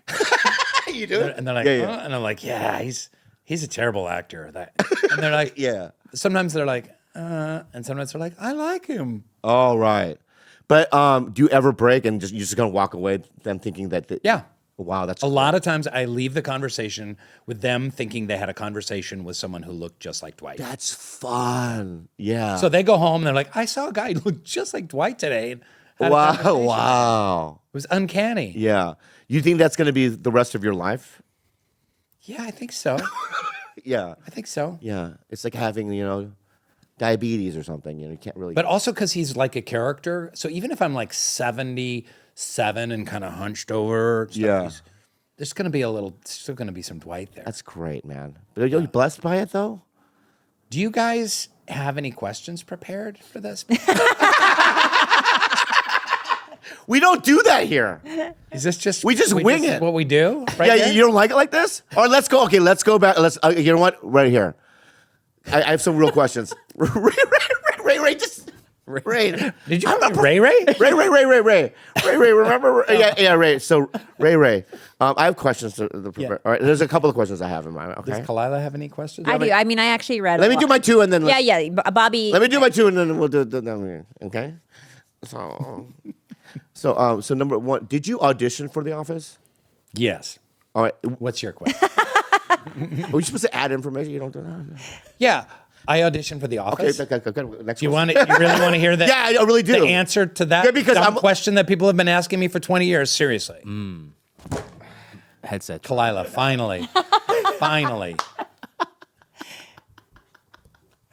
You do? And they're like, Yeah, yeah. "Oh," and I'm like, yeah, he's a terrible actor. And they're like, Yeah. Sometimes they're like, and sometimes they're like, I like him. All right. But do you ever break and you're just gonna walk away them thinking that? Yeah. Wow, that's A lot of times I leave the conversation with them thinking they had a conversation with someone who looked just like Dwight. That's fun. Yeah. So they go home and they're like, I saw a guy who looked just like Dwight today. And had a wow, conversation." wow. It was uncanny. Yeah. You think that's gonna be the rest of your life? Yeah, I think so. Yeah. I think so. Yeah. It's like having diabetes or something. You can't really. But also because he's like a character. So even if I'm like 77 and kind of hunched over, stuff, Yeah. there's still going to be some Dwight there. That's great, man. But are you blessed by it though? Do you guys have any questions prepared for this? We don't do that here. Is this just We just wing it. What we do? Right Yeah, there? you don't like it like this? All right, let's go. Okay, let's go back. You know what? Right here. I have some real questions. Ray, just Ray. Did you call me Ray Ray? Ray. Remember? Yeah, Ray. So Ray. I have questions to prepare. Yeah. All right, there's a couple of questions I have in mind. Okay. Does Khalyla have any questions? I do. I mean, I actually read. Let me do my two and then. Yeah. Bobby. Let me do my two and then we'll do the. Okay. So number one, did you audition for The Office? Yes. All right. What's your question? Are you supposed to add information? You don't do that. Yeah, I auditioned for The Okay. Office. Next. Do you really want to hear that? Yeah, I really do. The answer to that Yeah, because dumb I'm- question that people have been asking me for 20 years. Seriously, Headset. Khalyla, finally.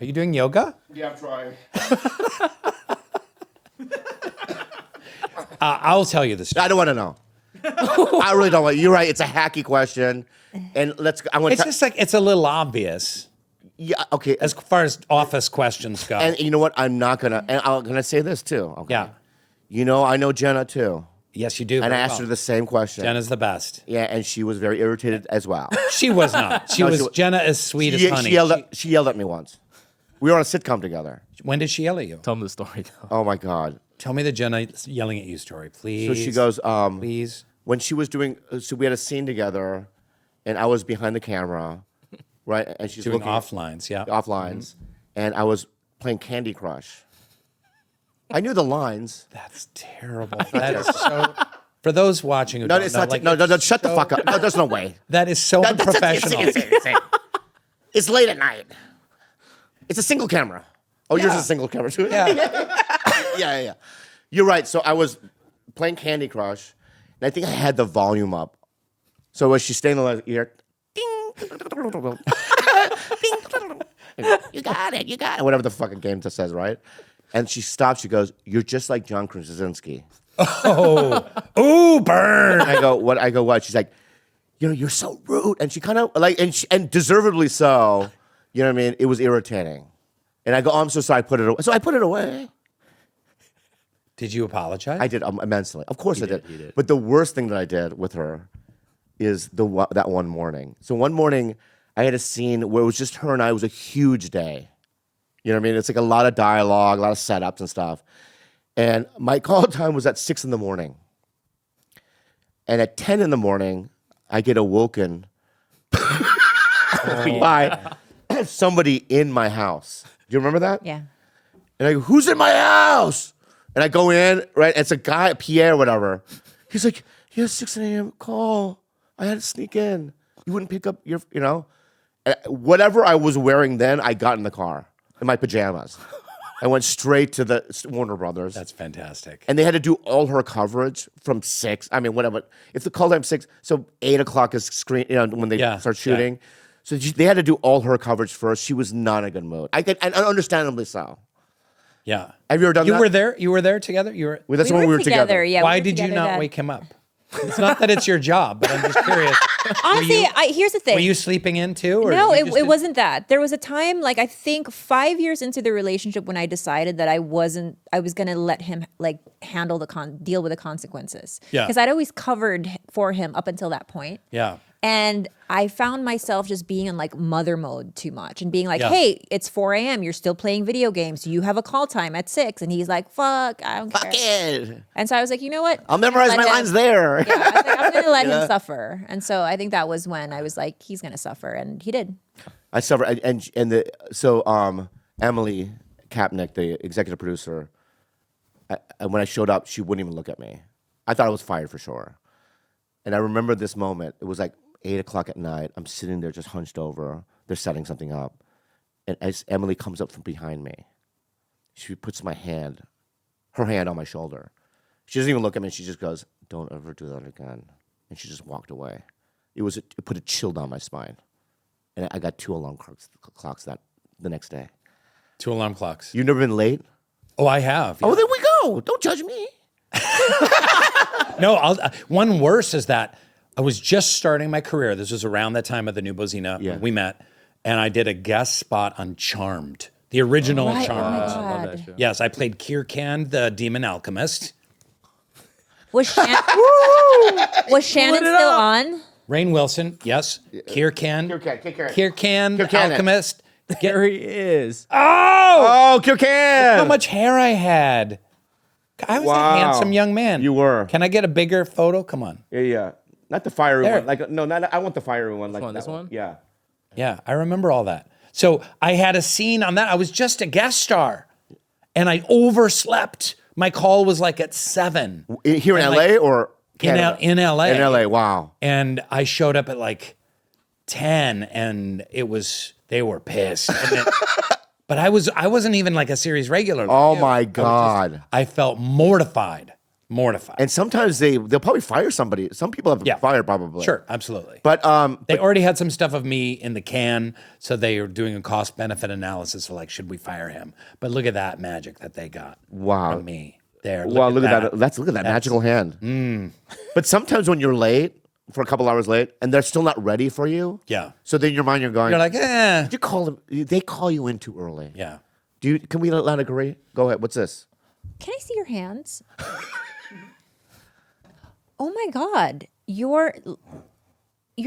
Are you doing yoga? Yeah, I'm trying. I'll tell you this. I don't want to know. I really don't want. You're right. It's a hacky question, and I want. It's just like it's a little obvious Yeah. Okay. as far as office questions go. And you know what? I'm not gonna. And I'm gonna say this too. Okay. Yeah. I know Jenna too, Yes, you do. and I very asked well. her the same question. Jenna's the best. Yeah, and she was very irritated as well. She was not. Jenna is sweet as honey. She yelled at me once. We were on a sitcom together. When did she yell at you? Tell them the story though. Oh my God. Tell me the Jenna yelling at you story, please. So she goes, please. when she was doing, so we had a scene together, and I was behind the camera, right? And she's Doing looking off lines, yeah. off lines, and I was playing Candy Crush. I knew the lines. That's terrible. That is so. For those watching who No, don't it's know, not. like, No, it's shut the so- fuck up. No, there's no way. That is so unprofessional. It's late at night. It's a single camera. Oh, yours Yeah. is a single camera too. Yeah. Yeah. You're right. So I was playing Candy Crush, and I think I had the volume up. So as she's standing there, you hear, ding, you got it, whatever the fucking game just says, right? And she stops. She goes, "You're just like John Krasinski." Ooh, burn. And I go, "What?" I go, "What?" She's like, "You're so rude," and she kind of like, and deservedly so. You know what I mean? It was irritating. And I go, "Oh, I'm so sorry." I put it away. So I put it away. Did you apologize? I did immensely. Of course I did. you did. But the worst thing that I did with her is that one morning. So one morning, I had a scene where it was just her and I. It was a huge day. You know what I mean? It's like a lot of dialogue, a lot of setups and stuff. And my call time was at 6 a.m. And at 10 a.m, I get awoken by somebody in my house. Do you remember that? Yeah. And I go, "Who's in my house?" And I go in, right? It's a guy, Pierre, whatever. He's like, "Yeah, 6 a.m. call. I had to sneak in. You wouldn't pick up your, And whatever I was wearing then, I got in the car in my pajamas. I went straight to the Warner Brothers. That's fantastic. And they had to do all her coverage from 6. I mean, whatever. If the call time 6, so 8 o'clock is screen, when they Yeah, start shooting. So they had to do all her coverage first. She was not in a good mood. And understandably so. Yeah. Have you ever done You that? were there? You were there together? You were. Well, that's when we were together. Yeah. Why we were did you together not that- wake him up? It's not that it's your job, but I'm just curious. Honestly, here's the thing. Were you sleeping in too? Or No, you it just didn't- wasn't that. There was a time, like I think 5 years into the relationship, when I decided that I was gonna let him like handle deal with the consequences. Yeah. Because I'd always covered for him up until that point. Yeah. And I found myself just being in like mother mode too much and being like, Yeah. "Hey, it's 4 a.m. You're still playing video games. You have a call time at 6." And he's like, "Fuck, I don't Fuck care." it. And so I was like, you know what? I'll memorize my lines there. Yeah, I was like, I'm gonna let him suffer. And so I think that was when I was like, he's gonna suffer, and he did. I suffered, Emily Kapnick, the executive producer, And when I showed up, she wouldn't even look at me. I thought I was fired for sure. And I remember this moment. It was like 8 o'clock at night. I'm sitting there just hunched over. They're setting something up. And as Emily comes up from behind me, she puts her hand on my shoulder. She doesn't even look at me. She just goes, "Don't ever do that again." And she just walked away. It put a chill down my spine. And I got 2 alarm clocks the next day. 2 alarm clocks. You've never been late? Oh, I have. Oh, yeah. there we go. Don't judge me. No, one worse is that I was just starting my career. This was around the time of the new Bozina Yeah. when we met. And I did a guest spot on Charmed, the original Right, oh my Charmed. Love that God. show. Yes, I played Kirkan, the demon alchemist. Was Shannon still on? Rainn Wilson, yes. Kirkan. Kirkan. The Kirkan. alchemist. There he is. Oh, Kirkan. How much hair I had. I was Wow. a handsome young man. You were. Can I get a bigger photo? Come on. Yeah. Not the fiery There. one. Like no, not I want the fiery one. Like one, that this one? Yeah. Yeah, I remember all that. So I had a scene on that. I was just a guest star, and I overslept. My call was like at 7 Here in And, LA like, or in Canada? in LA. In LA. Wow. And I showed up at like 10, and they were pissed. And then, but I wasn't even like a series regular. Oh my God. I felt mortified. And sometimes they'll probably fire somebody. Some people have been Yeah. fired probably. Sure, absolutely. But They already had some stuff of me in the can, so they were doing a cost benefit analysis for like, should we fire him? But look at that magic that they got Wow. from me there. wow, look at that. Look at that magical hand. Mm. But sometimes when you're late, for a couple hours late, and they're still not ready for you. Yeah. So then in your mind you're going, You're like, did you call them? They call you in too early. yeah. Can we not agree? Go ahead. What's this? Can I see your hands? Oh my God. Your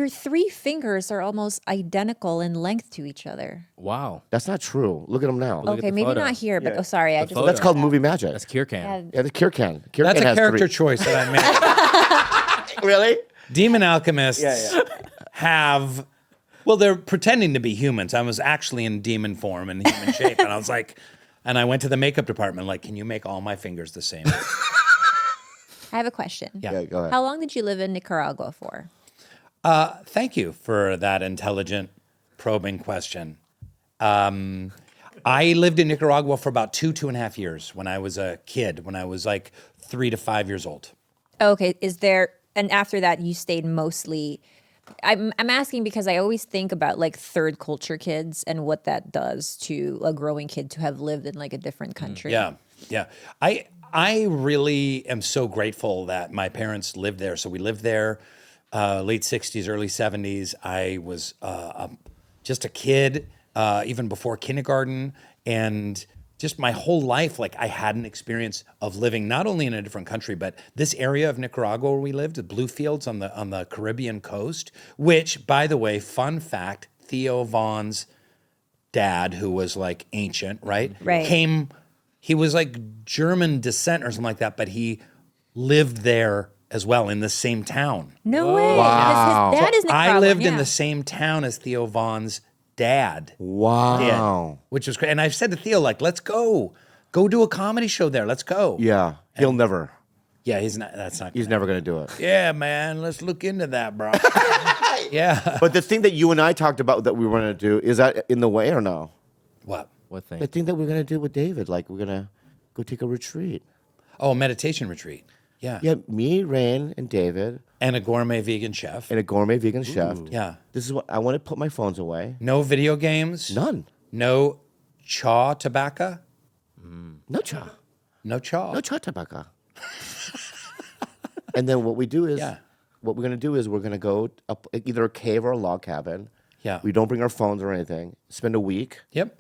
3 fingers are almost identical in length to each other. Wow. That's not true. Look at them now. Look at Okay, the maybe photo. not here, but sorry, I just photo. That's called movie magic. That's Kirkan. Yeah, the Kirkan. Kirkan That's a has character 3. choice that I made. Really? Demon alchemists have, well, they're pretending to be humans. I was actually in demon form and human shape. And I was like, and I went to the makeup department, like, can you make all my fingers the same? I have a question. Yeah. Go ahead. How long did you live in Nicaragua for? Thank you for that intelligent, probing question. I lived in Nicaragua for about 2.5 years when I was a kid, when I was like 3 to 5 years old. Okay, and after that you stayed mostly, I'm asking because I always think about like third culture kids and what that does to a growing kid to have lived in like a different country. Yeah, yeah. I really am so grateful that my parents lived there. So we lived there late 60s, early 70s. I was just a kid, even before kindergarten. And just my whole life, like I had an experience of living not only in a different country, but this area of Nicaragua where we lived, the blue fields on the Caribbean coast, which, by the way, fun fact, Theo Vaughn's dad, who was like ancient, right? Right. He was like German descent or something like that, but he lived there as well in the same town. No way. Wow. His dad is Nicaraguan. I lived in yeah. the same town as Theo Vaughn's dad. Wow. Which was great. And I've said to Theo, like, let's go do a comedy show there. Let's go. Yeah. He'll never. Yeah, he's not. That's not. He's never going to do it. Yeah, man. Let's look into that, bro. Yeah. But the thing that you and I talked about that we were going to do, is that in the way or no? What? What thing? The thing that we're going to do with David, like we're going to go take a retreat. Oh, a meditation retreat. Yeah. Yeah, me, Rainn, and David, And a gourmet vegan chef. and a gourmet vegan chef. Yeah. This is what I want to put my phones away. No video games. None. No chaw tobacco. No cha. No chaw. No cha tobacco. And then what we do is, Yeah. what we're going to do is we're going to go up either a cave or a log cabin. Yeah. We don't bring our phones or anything. Spend a week Yep.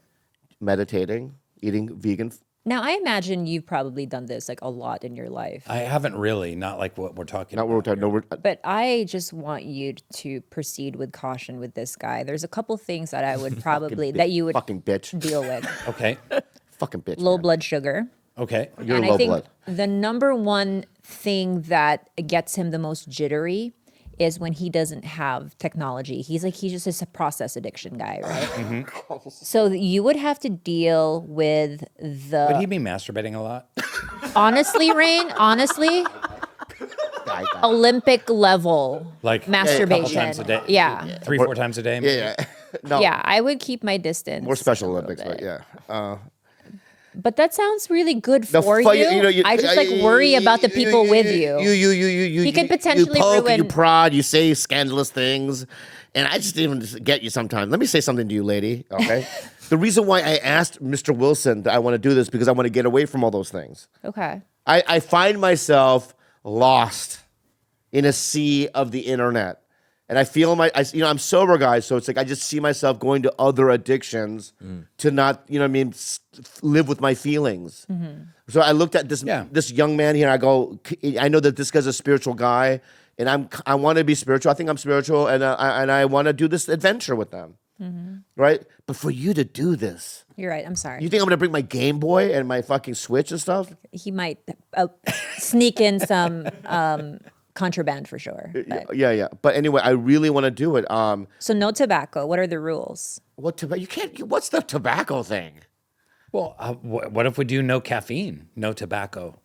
meditating, eating vegan. Now I imagine you've probably done this like a lot in your life. I haven't really, not like what we're talking Not about. what we're talking. No, we're, But I just want you to proceed with caution with this guy. There's a couple things that I would probably that you would fucking bitch. deal with. Okay. Fucking bitch. Low man. blood sugar. Okay. You're And low I think blood. the number one thing that gets him the most jittery is when he doesn't have technology. He's just a process addiction guy, right? Mm-hmm. So you would have to deal with Would the he be masturbating a lot? Honestly, Rainn, honestly, Olympic level Like masturbation. a couple times a day. Yeah. 3-4 times a day. maybe? Yeah. No. Yeah, I would keep my distance. More Special a little Olympics, but bit. yeah. But that sounds really good The for fu- you. I just like worry about the people with you. You could potentially you poke, ruin- you prod, you say scandalous things, and I just even get you sometimes. Let me say something to you, lady. Okay. The reason why I asked Mr. Wilson that I want to do this because I want to get away from all those things. Okay. I find myself lost in a sea of the internet. And I feel I'm sober, guys, so it's like I just see myself going to other addictions to not, live with my feelings. So I looked at this young man here. I go, I know that this guy's a spiritual guy, and I want to be spiritual. I think I'm spiritual, and I want to do this adventure with them, right? But for you to do this, You're right. I'm sorry. you think I'm gonna bring my Game Boy and my fucking Switch and stuff? He might sneak in some contraband for sure. But. Yeah. But anyway, I really want to do it. So no tobacco. What are the rules? What tobacco? You can't. What's the tobacco thing? Well, what if we do no caffeine, no tobacco?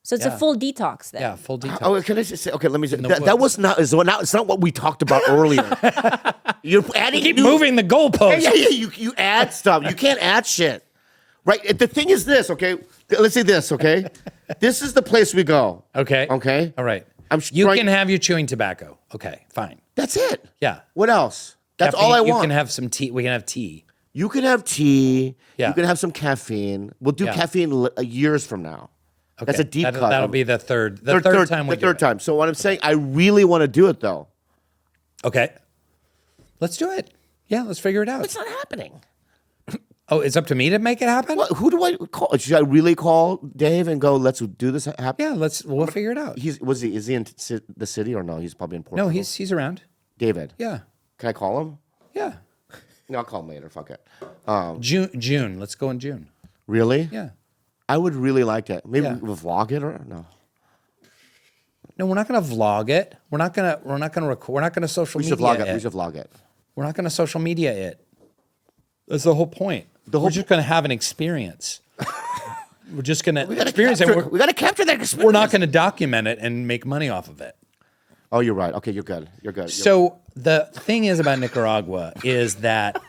So it's a full detox then. Yeah, full detox. Oh, can I just say? Okay, let me say the that woods. it's not what we talked about earlier. You're adding Keep new- moving the goalposts. Yeah. You add stuff. You can't add shit. Right. The thing is this. Okay. Let's say this. Okay. This is the place we go. Okay. Okay. All right. You can have your chewing tobacco. Okay, fine. That's it. Yeah. What else? That's Caffeine, all I want. You can have some tea. We can have tea. You can have tea. Yeah. You can have some caffeine. We'll do Yeah. caffeine years from now. Okay. That's a deep cut. That'll be the third time we The do third it. time. So what I'm saying, I really want to do it though. Okay. Let's do it. Yeah, let's figure it out. It's not happening. Oh, it's up to me to make it happen? What, who do I call? Should I really call Dave and go, let's do this happen? Yeah, we'll figure it out. Is he in the city or no? He's probably in Portland. No, he's around. David. Yeah. Can I call him? Yeah. No, I'll call him later. Fuck it. June. Let's go in June. Really? Yeah. I would really like that. Maybe Yeah. we'll vlog it or no? No, we're not going to vlog it. We're not going to record. We're not going to social We media should vlog it. it. We should vlog it. We're not going to social media it. That's the whole point. We're just going to have an experience. We're just going to experience it. We got to capture that experience. We're not going to document it and make money off of it. Oh, you're right. Okay, you're good. You're good. So the thing is about Nicaragua is that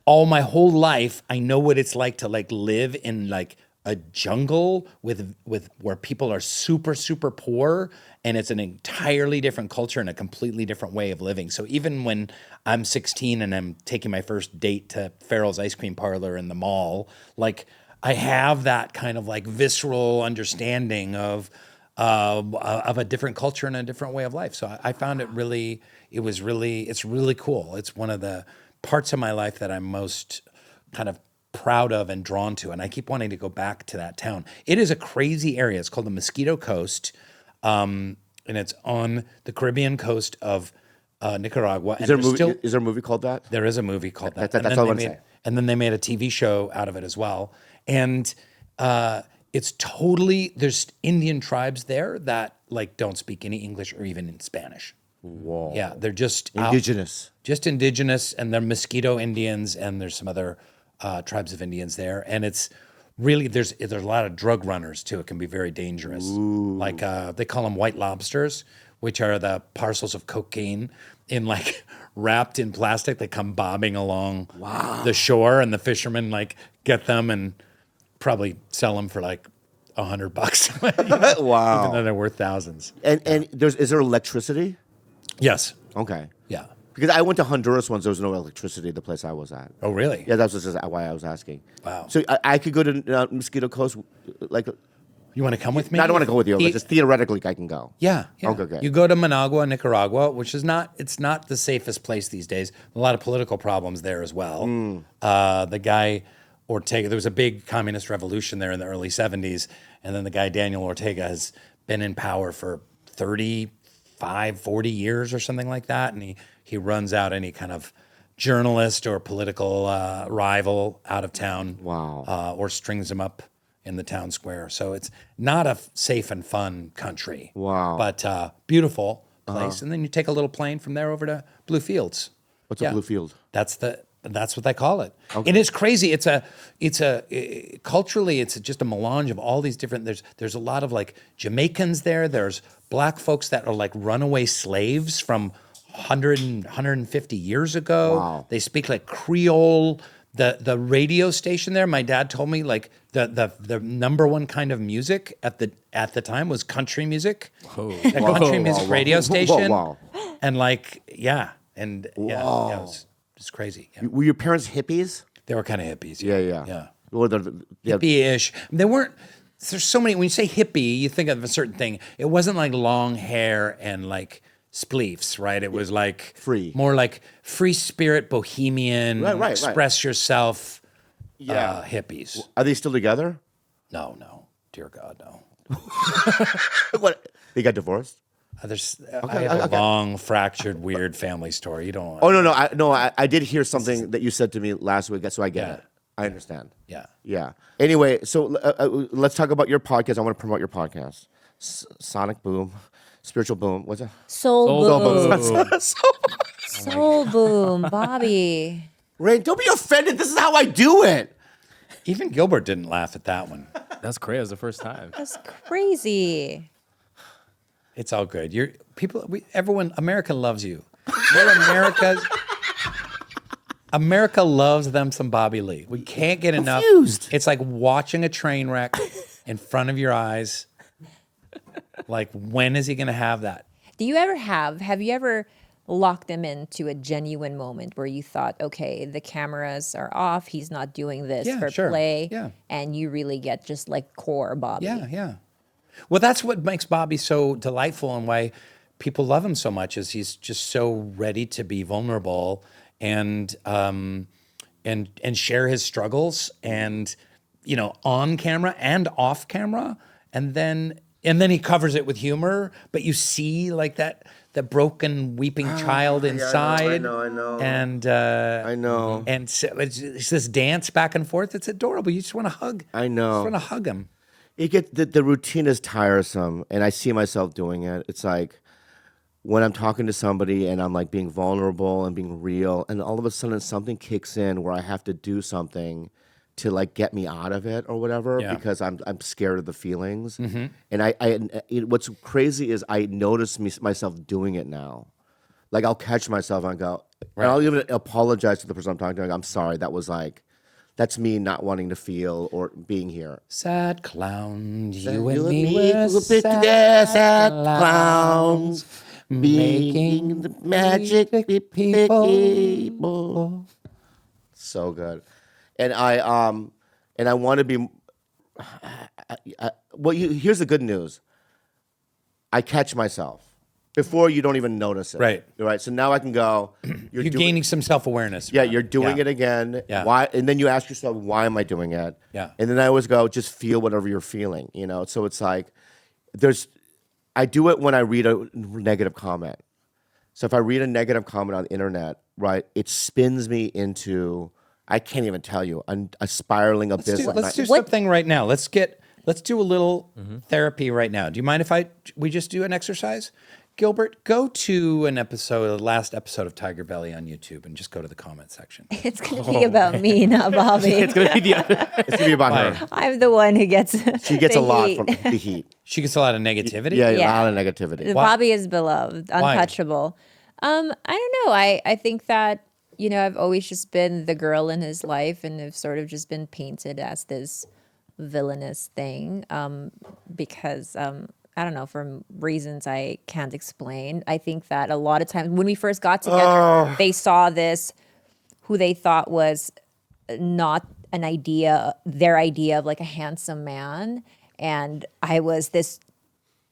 all my whole life, I know what it's like to live in a jungle with where people are super, super poor, and it's an entirely different culture and a completely different way of living. So even when I'm 16 and I'm taking my first date to Farrell's ice cream parlor in the mall, I have that kind of visceral understanding of a different culture and a different way of life. So I found it's really cool. It's one of the parts of my life that I'm most kind of proud of and drawn to. And I keep wanting to go back to that town. It is a crazy area. It's called the Mosquito Coast. And it's on the Caribbean coast of Nicaragua. Is there a movie called that? There is a movie called that. That's all I want to say. And then they made a TV show out of it as well. And it's totally, there's Indian tribes there that don't speak any English or even in Spanish. Whoa. Yeah, they're just Indigenous. just indigenous, and they're Mosquito Indians, and there's some other tribes of Indians there. And it's really, there's a lot of drug runners too. It can be very dangerous. Ooh. They call them white lobsters, which are the parcels of cocaine in wrapped in plastic that come bobbing along the shore, and the fishermen get them and probably sell them for $100. Wow. Even though they're worth thousands. And is there electricity? Yes. Okay. Yeah. Because I went to Honduras once. There was no electricity at the place I was at. Oh, really? Yeah, that's why I was asking. Wow. So I could go to Mosquito Coast, You want to come with me? I don't want to go with you, but just theoretically I can go. Yeah. Okay, good. You go to Managua, Nicaragua, which is it's not the safest place these days. A lot of political problems there as well. The guy Ortega, there was a big communist revolution there in the early 70s, and then the guy Daniel Ortega has been in power for 35, 40 years or something like that, and he runs out any kind of journalist or political rival out of town. Wow. Or strings him up in the town square. So it's not a safe and fun country. Wow. But beautiful place. And then you take a little plane from there over to Blue Fields. What's a blue field? That's the That's what they call it. Okay. And it's crazy. Culturally, it's just a melange of all these different, there's a lot of like Jamaicans there. There's black folks that are like runaway slaves from 150 years ago. Wow. They speak like Creole. The radio station there, my dad told me like the number one kind of music at the time was country music. The country music radio station. And like, yeah. And yeah, it's crazy. Yeah. Were your parents hippies? They were kind of hippies. Yeah. Well, Hippie-ish. They weren't, there's so many, when you say hippie, you think of a certain thing. It wasn't like long hair and like spleefs, right? It was like free, more like free spirit, bohemian, right, express yourself, hippies. Are they still together? No. Dear God, no. What? They got divorced? I have a long, fractured, weird family story. You don't. Oh no! I did hear something that you said to me last week, so I get it. I understand. Yeah. Anyway, so let's talk about your podcast. I want to promote your podcast, Sonic Boom, Spiritual Boom. What's that? Soul Boom. Soul Boom, Bobby. Rainn, don't be offended. This is how I do it. Even Gilbert didn't laugh at that one. That's crazy. It was the first time. That's crazy. It's all good. Everyone, America loves you. We're America's. America loves them some Bobby Lee. We can't get enough. It's like watching a train wreck in front of your eyes. Like, when is he going to have that? Have you ever locked him into a genuine moment where you thought, okay, the cameras are off, he's not doing this for play, and you really get just like core Bobby? Yeah. Well, that's what makes Bobby so delightful and why people love him so much is he's just so ready to be vulnerable and share his struggles and, on camera and off camera. And then he covers it with humor, but you see like the broken, weeping child inside. I know. And I know. And so it's this dance back and forth. It's adorable. You just want to hug. I know. You just want to hug him. The routine is tiresome, and I see myself doing it. It's like when I'm talking to somebody and I'm like being vulnerable and being real, and all of a sudden something kicks in where I have to do something to like get me out of it or whatever because I'm scared of the feelings. Mm-hmm. And what's crazy is I notice myself doing it now. Like I'll catch myself and go, and I'll even apologize to the person I'm talking to. Like, I'm sorry, that's me not wanting to feel or being here. Sad clown, you and and me were sad clowns, making the magic people. So good. And I want to be. Here's the good news. I catch myself before you don't even notice it. Right. So now I can go. You're gaining some self-awareness. Yeah, you're doing it again. Yeah. Why? And then you ask yourself, why am I doing it? Yeah. And then I always go, just feel whatever you're feeling. So it's like, I do it when I read a negative comment. So if I read a negative comment on the internet, right, it spins me into. I can't even tell you. A spiraling abyss. Let's do something right now. Let's do a little therapy right now. Do you mind if we just do an exercise? Gilbert, go to the last episode of TigerBelly on YouTube and just go to the comment section. It's going to be about me, not Bobby. It's going to be It's going to be about her. I'm the one who gets She gets the a lot heat. from the heat. She gets a lot of negativity? Yeah, a lot of negativity. Bobby is beloved, untouchable. I don't know. I think that, I've always just been the girl in his life and have sort of just been painted as this villainous thing because, I don't know, for reasons I can't explain. I think that a lot of times when we first got together, they saw this, who they thought was not their idea of like a handsome man. And I was this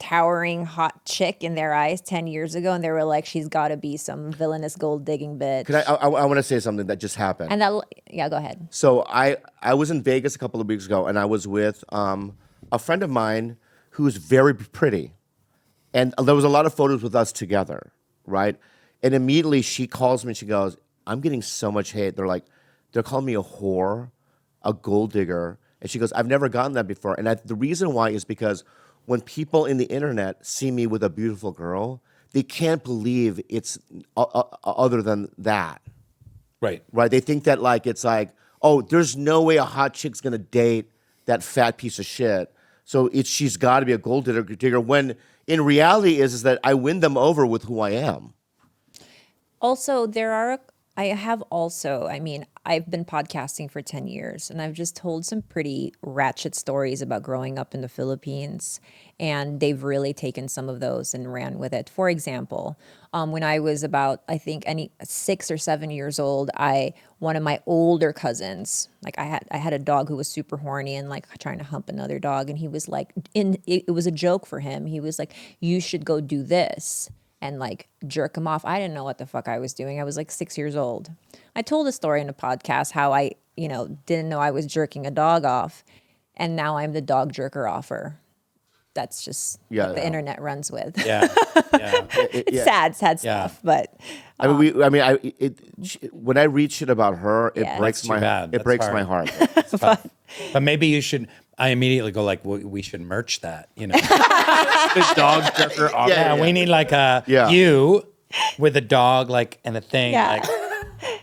towering hot chick in their eyes 10 years ago, and they were like, she's got to be some villainous gold digging bitch. I want to say something that just happened. And go ahead. So I was in Vegas a couple of weeks ago, and I was with a friend of mine who's very pretty, and there was a lot of photos with us together, right? And immediately she calls me and she goes, I'm getting so much hate. They're calling me a whore, a gold digger, and she goes, I've never gotten that before. And the reason why is because when people in the internet see me with a beautiful girl, they can't believe it's other than that. Right. Right? They think that like it's like, oh, there's no way a hot chick's gonna date that fat piece of shit. So she's got to be a gold digger. When in reality is that I win them over with who I am. Also, I mean, I've been podcasting for 10 years and I've just told some pretty ratchet stories about growing up in the Philippines. And they've really taken some of those and ran with it. For example, when I was about, I think, 6 or 7 years old, one of my older cousins, like I had a dog who was super horny and like trying to hump another dog. And he was like, it was a joke for him. He was like, you should go do this. And like jerk him off. I didn't know what the fuck I was doing. I was like 6 years old. I told a story in a podcast how I, didn't know I was jerking a dog off. And now I'm the dog jerker offer. That's just what the internet runs with. Yeah. Yeah. It's sad stuff. But when I read shit about her, it Yeah. breaks That's my too bad. it That's breaks hard. my heart. But maybe you should. I immediately go like, we should merch that. The dog jerker offer. Yeah, we need like a Yeah. you with a dog like and a thing. Yeah.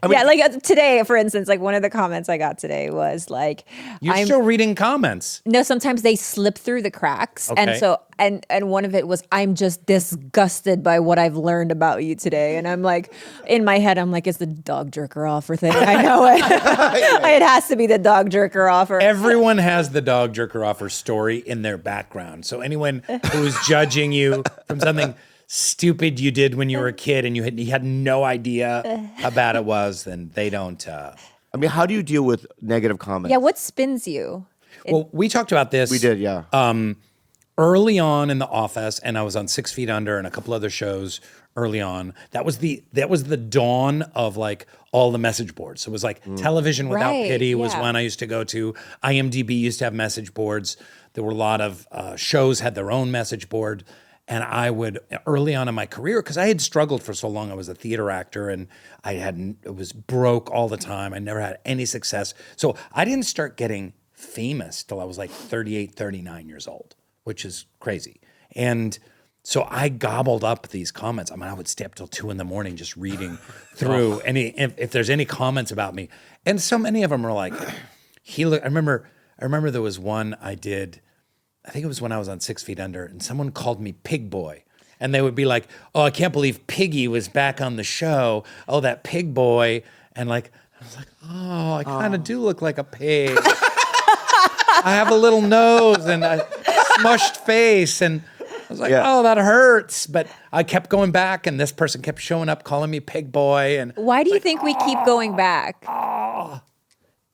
Like, today, for instance, like one of the comments I got today was like, you're still reading comments. no, sometimes they slip through the cracks. And Okay. so, and one of it was, I'm just disgusted by what I've learned about you today. And I'm like, in my head, I'm like, it's the dog jerker offer thing. I know it. It has to be the dog jerker offer. Everyone has the dog jerker offer story in their background. So anyone who's judging you from something stupid you did when you were a kid and you had no idea how bad it was, then they don't. I mean, how do you deal with negative comments? Yeah, what spins you? Well, we talked about this. We did, yeah. Early on in The Office, and I was on 6 Feet Under and a couple other shows early on. That was the dawn of like all the message boards. So it was like Television Without Right, Pity was yeah. one I used to go to. IMDb used to have message boards. There were a lot of shows had their own message board. And I would, early on in my career, because I had struggled for so long, I was a theater actor and it was broke all the time. I never had any success. So I didn't start getting famous till I was like 38, 39 years old, which is crazy. And so I gobbled up these comments. I mean, I would stay up till 2 a.m. just reading through if there's any comments about me. And so many of them are like, I remember there was one I did, I think it was when I was on 6 Feet Under, and someone called me Pig Boy. And they would be like, oh, I can't believe Piggy was back on the show. Oh, that Pig Boy. And like, I was like, oh, I kind of do look like a pig. I have a little nose and a smushed face. And I was like, oh, that hurts. But I kept going back, and this person kept showing up, calling me Pig Boy. And Why do you think we keep going back?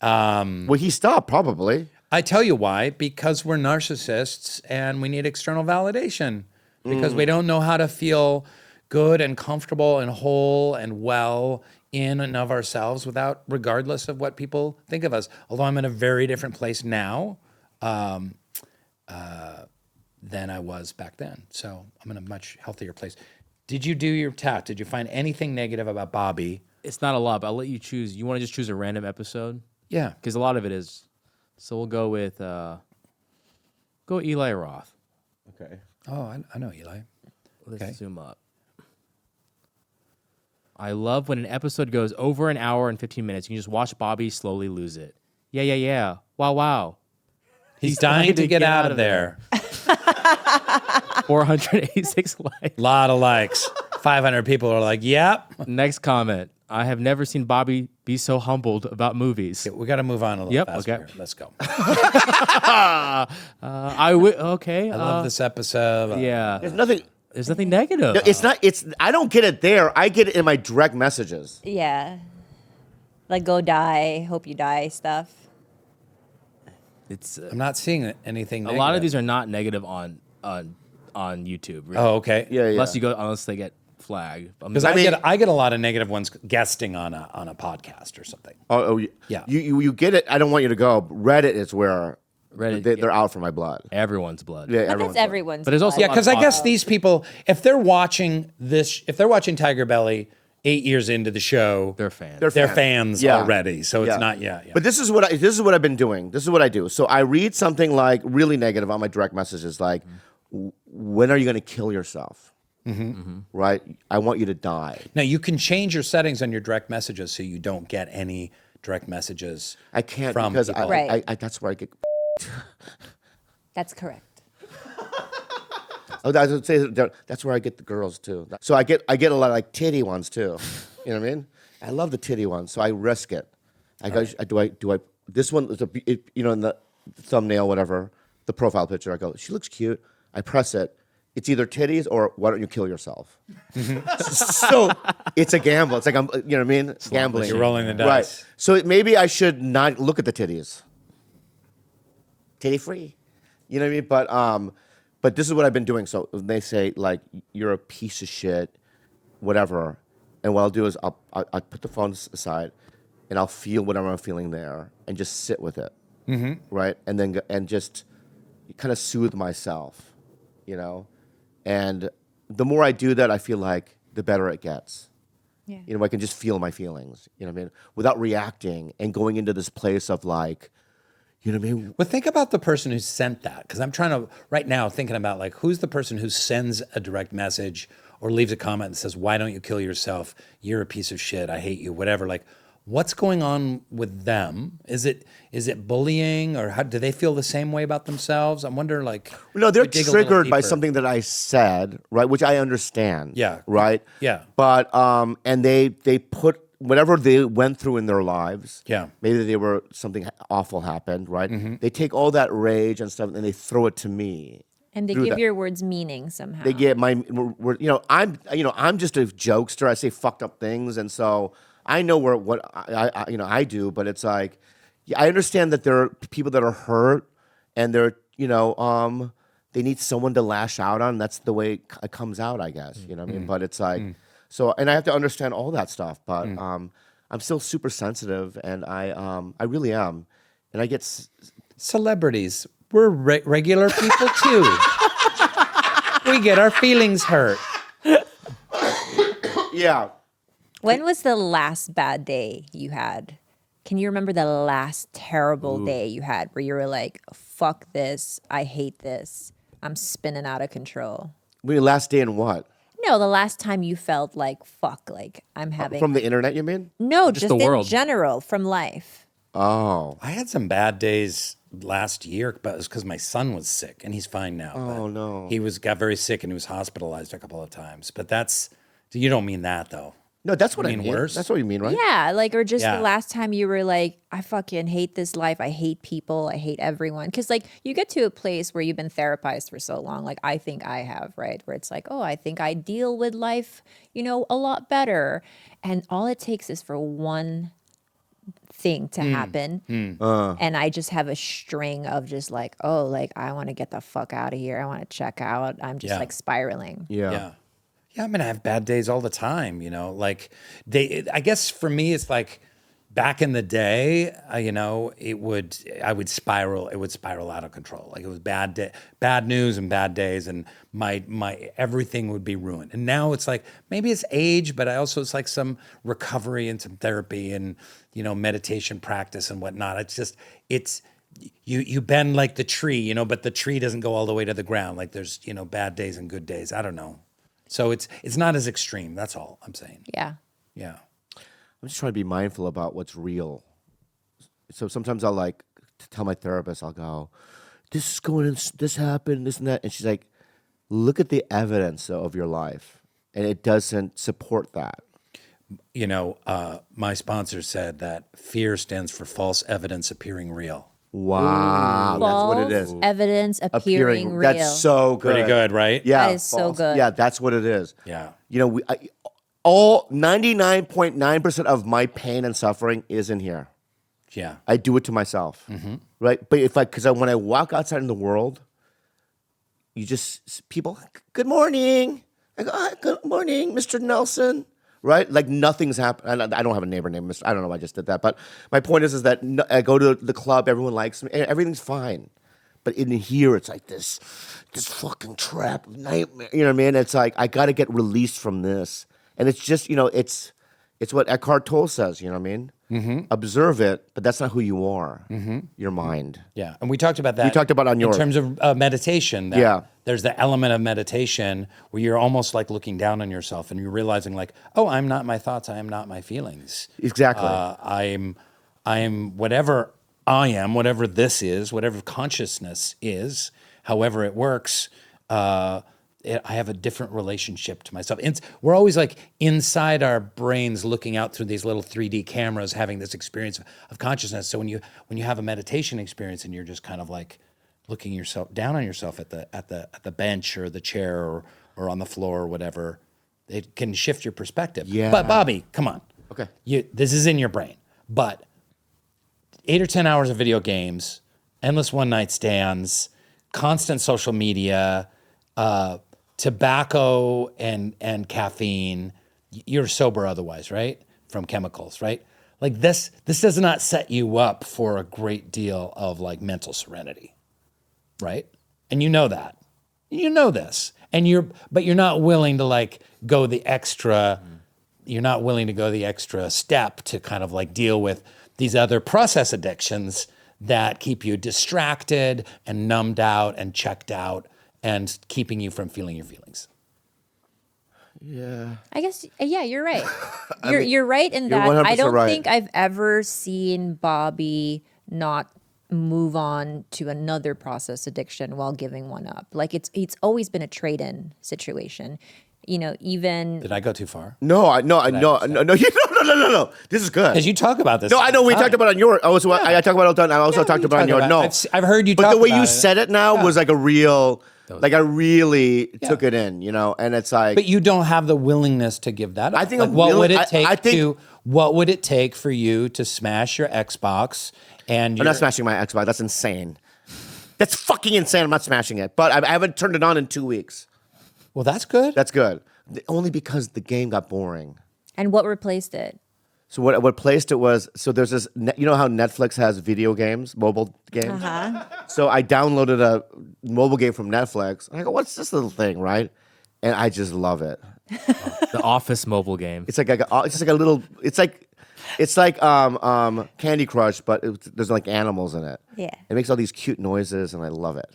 Well, he stopped probably. I tell you why, because we're narcissists and we need external validation because we don't know how to feel good and comfortable and whole and well in and of ourselves regardless of what people think of us. Although I'm in a very different place now than I was back then. So I'm in a much healthier place. Did you do your tap? Did you find anything negative about Bobby? It's not a lot, but I'll let you choose. You want to just choose a random episode? Yeah. Because a lot of it is. So we'll go with Eli Roth. Okay. Oh, I know Eli. Let's zoom up. I love when an episode goes over an hour and 15 minutes. You can just watch Bobby slowly lose it. Yeah. Wow. He's dying to get out of there. 486 likes. A lot of likes. 500 people are like, yep. Next comment. I have never seen Bobby be so humbled about movies. We got to move on a little faster. Okay. Here. Let's go. Okay. I love this episode. Yeah. There's nothing. There's nothing negative. No, it's not. I don't get it there. I get it in my direct messages. Yeah. Like go die, hope you die stuff. It's I'm not seeing anything a negative. lot of these are not negative on YouTube. Really. Oh, okay. Yeah. Unless they get flagged. Because I get a lot of negative ones guesting on a podcast or something. Yeah. You get it. I don't want you to go. Reddit is where Reddit, they're out for my blood. everyone's blood. Yeah, But that's everyone's. But there's also Yeah, a lot because of I guess these people, if they're watching TigerBelly 8 years into the show, They're fans. They're fans Yeah. already. So it's not. Yeah. But this is what I've been doing. This is what I do. So I read something like really negative on my direct messages, like, "When are you going to kill yourself?" right? I want you to die. Now you can change your settings on your direct messages so you don't get any direct messages. I can't from because people. Right. I that's where I get. That's correct. Oh, I would say that's where I get the girls too. So I get a lot of like titty ones too. You know what I mean? I love the titty ones, so I risk it. I go, do I? This one is in the thumbnail, whatever, the profile picture. I go, she looks cute. I press it. It's either titties or why don't you kill yourself? So it's a gamble. It's like you know what I mean? Gambling. You're rolling the dice. Right. So maybe I should not look at the titties. Titty free. You know what I mean? But this is what I've been doing. So when they say like you're a piece of shit, whatever, and what I'll do is I'll put the phone aside, and I'll feel whatever I'm feeling there, and just sit with it, right? And then just kind of soothe myself, you know. And the more I do that, I feel like the better it gets. Yeah. You know, I can just feel my feelings. You know what I mean? Without reacting and going into this place of like, you know what I mean? Well, think about the person who sent that, because I'm trying to right now thinking about like who's the person who sends a direct message or leaves a comment and says, "Why don't you kill yourself? You're a piece of shit. I hate you." Whatever. Like, what's going on with them? Is it bullying, or how do they feel the same way about themselves? I wonder. Like, No, they're we dig a little triggered by deeper. something that I said, right? Which I understand. Yeah. Right. Yeah. But and they put whatever they went through in their lives. Yeah. Maybe they were something awful happened, right? They take all that rage and stuff and they throw it to me. And they through give that. your words meaning somehow. They get I'm just a jokester. I say fucked up things, and so I know what I do. But it's like, yeah, I understand that there are people that are hurt, and they're they need someone to lash out on. That's the way it comes out, I guess. You know what I mean? But it's like so, and I have to understand all that stuff. But I'm still super sensitive, and I really am, and I get. Celebrities. We're regular people too. We get our feelings hurt. Yeah. When was the last bad day you had? Can you remember the last terrible day you had where you were like, fuck this, I hate this, I'm spinning out of control? Wait, last day in what? No, the last time you felt like, fuck, like I'm having. From the internet, you mean? No, just the in world. general, from life. Oh. I had some bad days last year, but it was because my son was sick, and he's fine now. Oh, no. He got very sick, and he was hospitalized a couple of times. But you don't mean that though. No, that's what I mean mean. worse? That's what you mean, right? Yeah, like, or just Yeah. the last time you were like, I fucking hate this life. I hate people. I hate everyone. Because, like, you get to a place where you've been therapized for so long. Like, I think I have, right? Where it's like, oh, I think I deal with life, a lot better. And all it takes is for one thing to happen. And I just have a string of just like, oh, like, I want to get the fuck out of here. I want to check out. I'm just Yeah. like spiraling. Yeah. Yeah, I mean, I have bad days all the time, like I guess for me, it's like back in the day, I would spiral out of control. Like it was bad news and bad days, and my everything would be ruined. And now it's like, maybe it's age, but it's like some recovery and some therapy and, meditation practice and whatnot. You bend like the tree, but the tree doesn't go all the way to the ground. Like there's, bad days and good days. I don't know. So it's not as extreme. That's all I'm saying. Yeah. Yeah. I'm just trying to be mindful about what's real. So sometimes I'll like tell my therapist, I'll go, this is going on, this happened, this and that. And she's like, look at the evidence of your life. And it doesn't support that. My sponsor said that fear stands for false evidence appearing real. Wow. That's what it is. False evidence appearing real. That's so good. Pretty good, right? Yeah. That is so good. Yeah, that's what it is. Yeah. All 99.9% of my pain and suffering is in here. Yeah. I do it to myself, right? But because when I walk outside in the world, people, good morning. I go, "Hi, good morning, Mr. Nelson," right? Like nothing's happened. I don't have a neighbor named Mr. I don't know why I just did that. But my point is that I go to the club, everyone likes me, and everything's fine. But in here, it's like this fucking trap nightmare. You know what I mean? It's like, I got to get released from this. And it's just, it's what Eckhart Tolle says, you know what I mean? observe it, but that's not who you are. Your mind. Yeah, and we talked about that. We talked about on your in terms of meditation. That Yeah. there's the element of meditation where you're almost like looking down on yourself and you're realizing like, oh, I'm not my thoughts. I am not my feelings. Exactly. I'm whatever I am, whatever this is, whatever consciousness is, however it works. I have a different relationship to myself. We're always like inside our brains, looking out through these little 3D cameras, having this experience of consciousness. So when you have a meditation experience and you're just kind of like looking yourself down on yourself at the bench or the chair or on the floor or whatever, it can shift your perspective. Yeah. But Bobby, come on. Okay. This is in your brain, but 8 or 10 hours of video games, endless one night stands, constant social media, tobacco and caffeine. You're sober otherwise, right? From chemicals, right? Like this does not set you up for a great deal of like mental serenity, right? And you know that. You know this. But you're not willing to like go the extra, you're not willing to go the extra step to kind of like deal with these other process addictions that keep you distracted and numbed out and checked out and keeping you from feeling your feelings. Yeah. I guess, yeah, you're right. You're right in you're that. I 100% don't right. think I've ever seen Bobby not move on to another process addiction while giving one up. Like it's always been a trade-in situation. You know, even Did I go too far? No. This is good. Because you talk about this. No, I know we all the talked time. about it on your. I talk about it all the time. I also talked you about it on talk your. about No, it. I've heard you But talk the way about you it. said it now was like a real. Like I really took it in, you know, and it's like. But you don't have the willingness to give that up. I think like, I'm what would willing- it take I think- what would it take for you to smash your Xbox and I'm not smashing my Xbox. That's insane. That's fucking insane. I'm not smashing it, but I haven't turned it on in 2 weeks. Well, that's good. That's good. Only because the game got boring. and what replaced it? So what placed it was, so there's this, you know how Netflix has video games, mobile games? So I downloaded a mobile game from Netflix. And I go, what's this little thing, right? And I just love it. The Office mobile game. It's just like a little, it's like Candy Crush, but there's like animals in it. Yeah. It makes all these cute noises and I love it.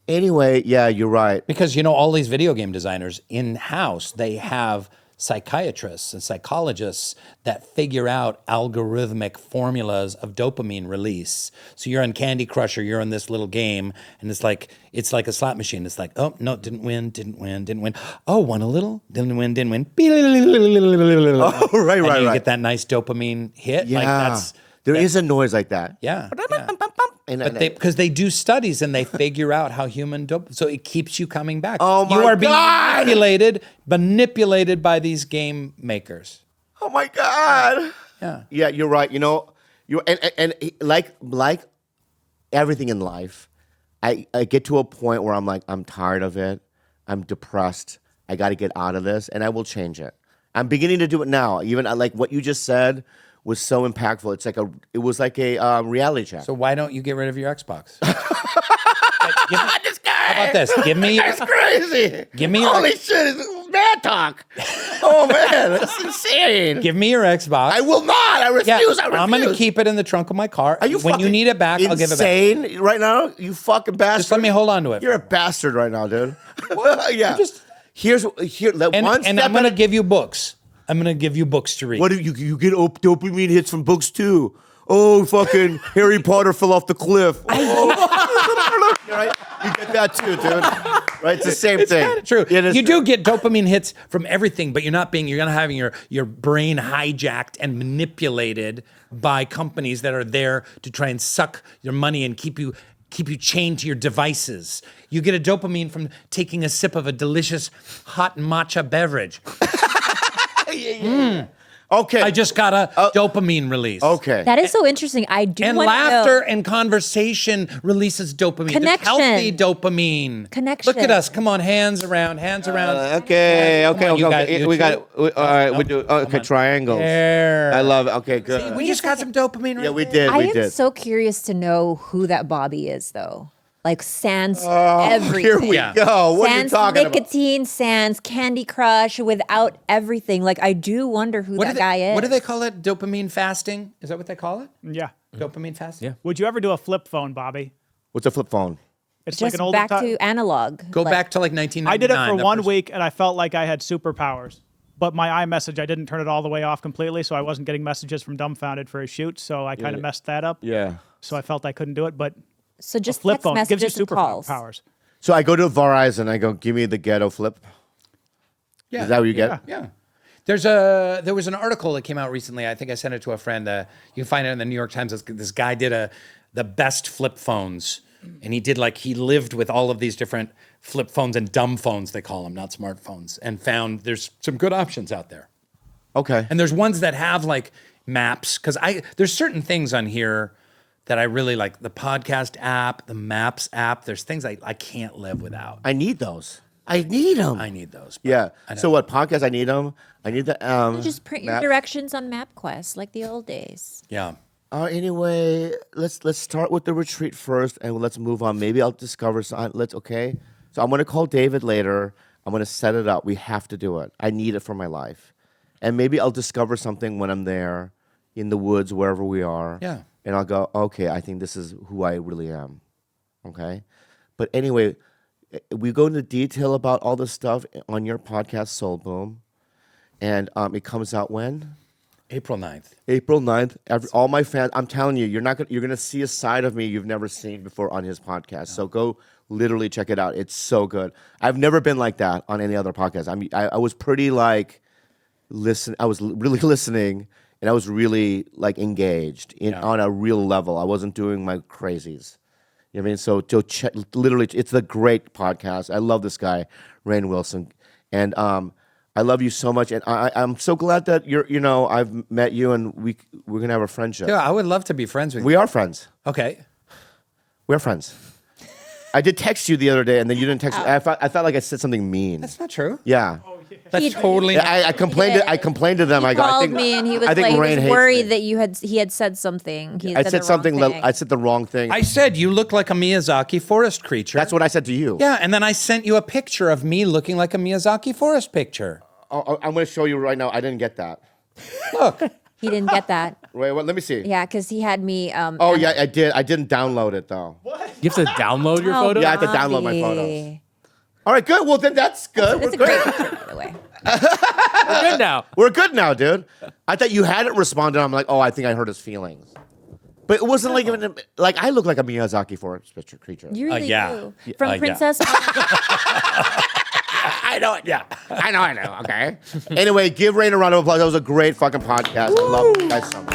Anyway, yeah, you're right. Because, you know, all these video game designers in-house, they have psychiatrists and psychologists that figure out algorithmic formulas of dopamine release. So you're on Candy Crush or you're in this little game and it's like a slot machine. It's like, oh, no, didn't win. Oh, won a little, didn't win. Oh, right, and right, you right. get that nice dopamine hit. Yeah. Like that's, There is a noise like that. yeah. And, But because they do studies and they figure out how human so it keeps you coming back. Oh my you are being God! manipulated by these game makers. oh my God. Yeah. Yeah, you're right. You know, and like everything in life, I get to a point where I'm like, I'm tired of it. I'm depressed. I got to get out of this, and I will change it. I'm beginning to do it now. Even like what you just said was so impactful. It was like a reality check. So why don't you get rid of your Xbox? This guy. How about this? Give me That's crazy. Give me your- Holy shit! It's mad talk. Oh man, that's insane. give me your Xbox. I will not. I refuse. Yeah, I refuse. I'm gonna keep it in the trunk of my car. Are you when you fucking need it back, I'll give it back. insane right now? You fucking bastard. Just let me hold on to it. You're a bastard right now, dude. Yeah. just- Here. and One and step I'm gonna at a- give you books. I'm gonna give you books to read. What do you get? Dopamine hits from books too. Oh, fucking Harry Potter fell off the cliff. Oh. Right? You get that too, dude. Right? It's the same thing. Kind of true. Yeah, it is you true. do get dopamine hits from everything, but you're not having your brain hijacked and manipulated by companies that are there to try and suck your money and keep you chained to your devices. You get a dopamine from taking a sip of a delicious hot matcha beverage. Okay. I just got a dopamine release. Okay. That is so interesting. I do And want laughter to know. and conversation releases dopamine. There's Connection. healthy dopamine. Connection. Look at us. Come on, hands around. Okay. Come on, you guys- you We got. too? All right. We do. Okay. Triangles. There. I love it. Okay. Good. We just got some dopamine right Yeah, we there. did. I We am did. so curious to know who that Bobby is, though. Like sans everything. Here we Yeah. go. What are you Sans talking about? nicotine, sans Candy Crush, without everything. Like I do wonder who that guy is. What do they call it? Dopamine fasting? Is that what they call it? Yeah. Dopamine fasting? Yeah. Would you ever do a flip phone, Bobby? What's a flip phone? It's Just like an old back to analog. Go Like, back to like 1999. I did it for the 1 first- week and I felt like I had superpowers. But my iMessage, I didn't turn it all the way off completely, so I wasn't getting messages from Dumbfounded for his shoot, so I kind of messed that up. Yeah. So I felt I couldn't do it, but So a just flip text phone gives you messages and calls. superpowers. So I go to Verizon. I go, give me the ghetto flip. Yeah. Is that what you get? Yeah. There was an article that came out recently. I think I sent it to a friend. You can find it in the New York Times. This guy did the best flip phones, and he lived with all of these different flip phones and dumb phones, they call them, not smartphones, and found there's some good options out there. Okay. And there's ones that have like maps, because there's certain things on here that I really like. The podcast app, the Maps app. There's things I can't live without. I need those. I need them. I need those. but Yeah. I don't- So what podcast? I need them. I need the Just print your map. directions on MapQuest like the old days. Yeah. Anyway, let's start with the retreat first, and let's move on. Maybe I'll discover some. Okay. So I'm gonna call David later. I'm gonna set it up. We have to do it. I need it for my life, and maybe I'll discover something when I'm there, in the woods, wherever we are. Yeah. And I'll go. Okay, I think this is who I really am. Okay. But anyway, we go into detail about all this stuff on your podcast, Soul Boom, and it comes out when? April 9th. April 9th. All my fans, I'm telling you, you're gonna see a side of me you've never seen before on his podcast. So go literally check it out. It's so good. I've never been like that on any other podcast. I was pretty like I was really listening, and I was really like engaged on a real level. I wasn't doing my crazies. You know what I mean? So literally, it's a great podcast. I love this guy, Rainn Wilson, and I love you so much, and I'm so glad that I've met you, and we're gonna have a friendship. Yeah, I would love to be friends with you. We are friends. Okay. We're friends. I did text you the other day, and then you didn't text me. I felt like I said something mean. That's not true. Yeah. That's He- totally. Yeah, I complained. did. I complained to them. He I go. I called think, me and he was I think like, he Rainn was hates worried me. that he had said something. I said something. I said the wrong thing. I said you look like a Miyazaki forest creature. That's what I said to you. Yeah, and then I sent you a picture of me looking like a Miyazaki forest picture. I'm going to show you right now. I didn't get that. Look. He didn't get that. Wait, let me see. Yeah, because he had me. Oh yeah, I did. I didn't download it though. You have to download your photo? Yeah, I have to download my photos. All right, good. Well, then that's good. It's We're a great good. picture, by the way. We're good now. We're good now, dude. I thought you hadn't responded. I'm like, oh, I think I hurt his feelings. But it wasn't like even like I look like a Miyazaki forest creature. You really yeah. do. From Yeah. Princess. I know it. Yeah, I know. Okay. Anyway, give Rainn a round of applause. That was a great fucking podcast. I love you guys so much.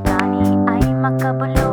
Ay, makabalo.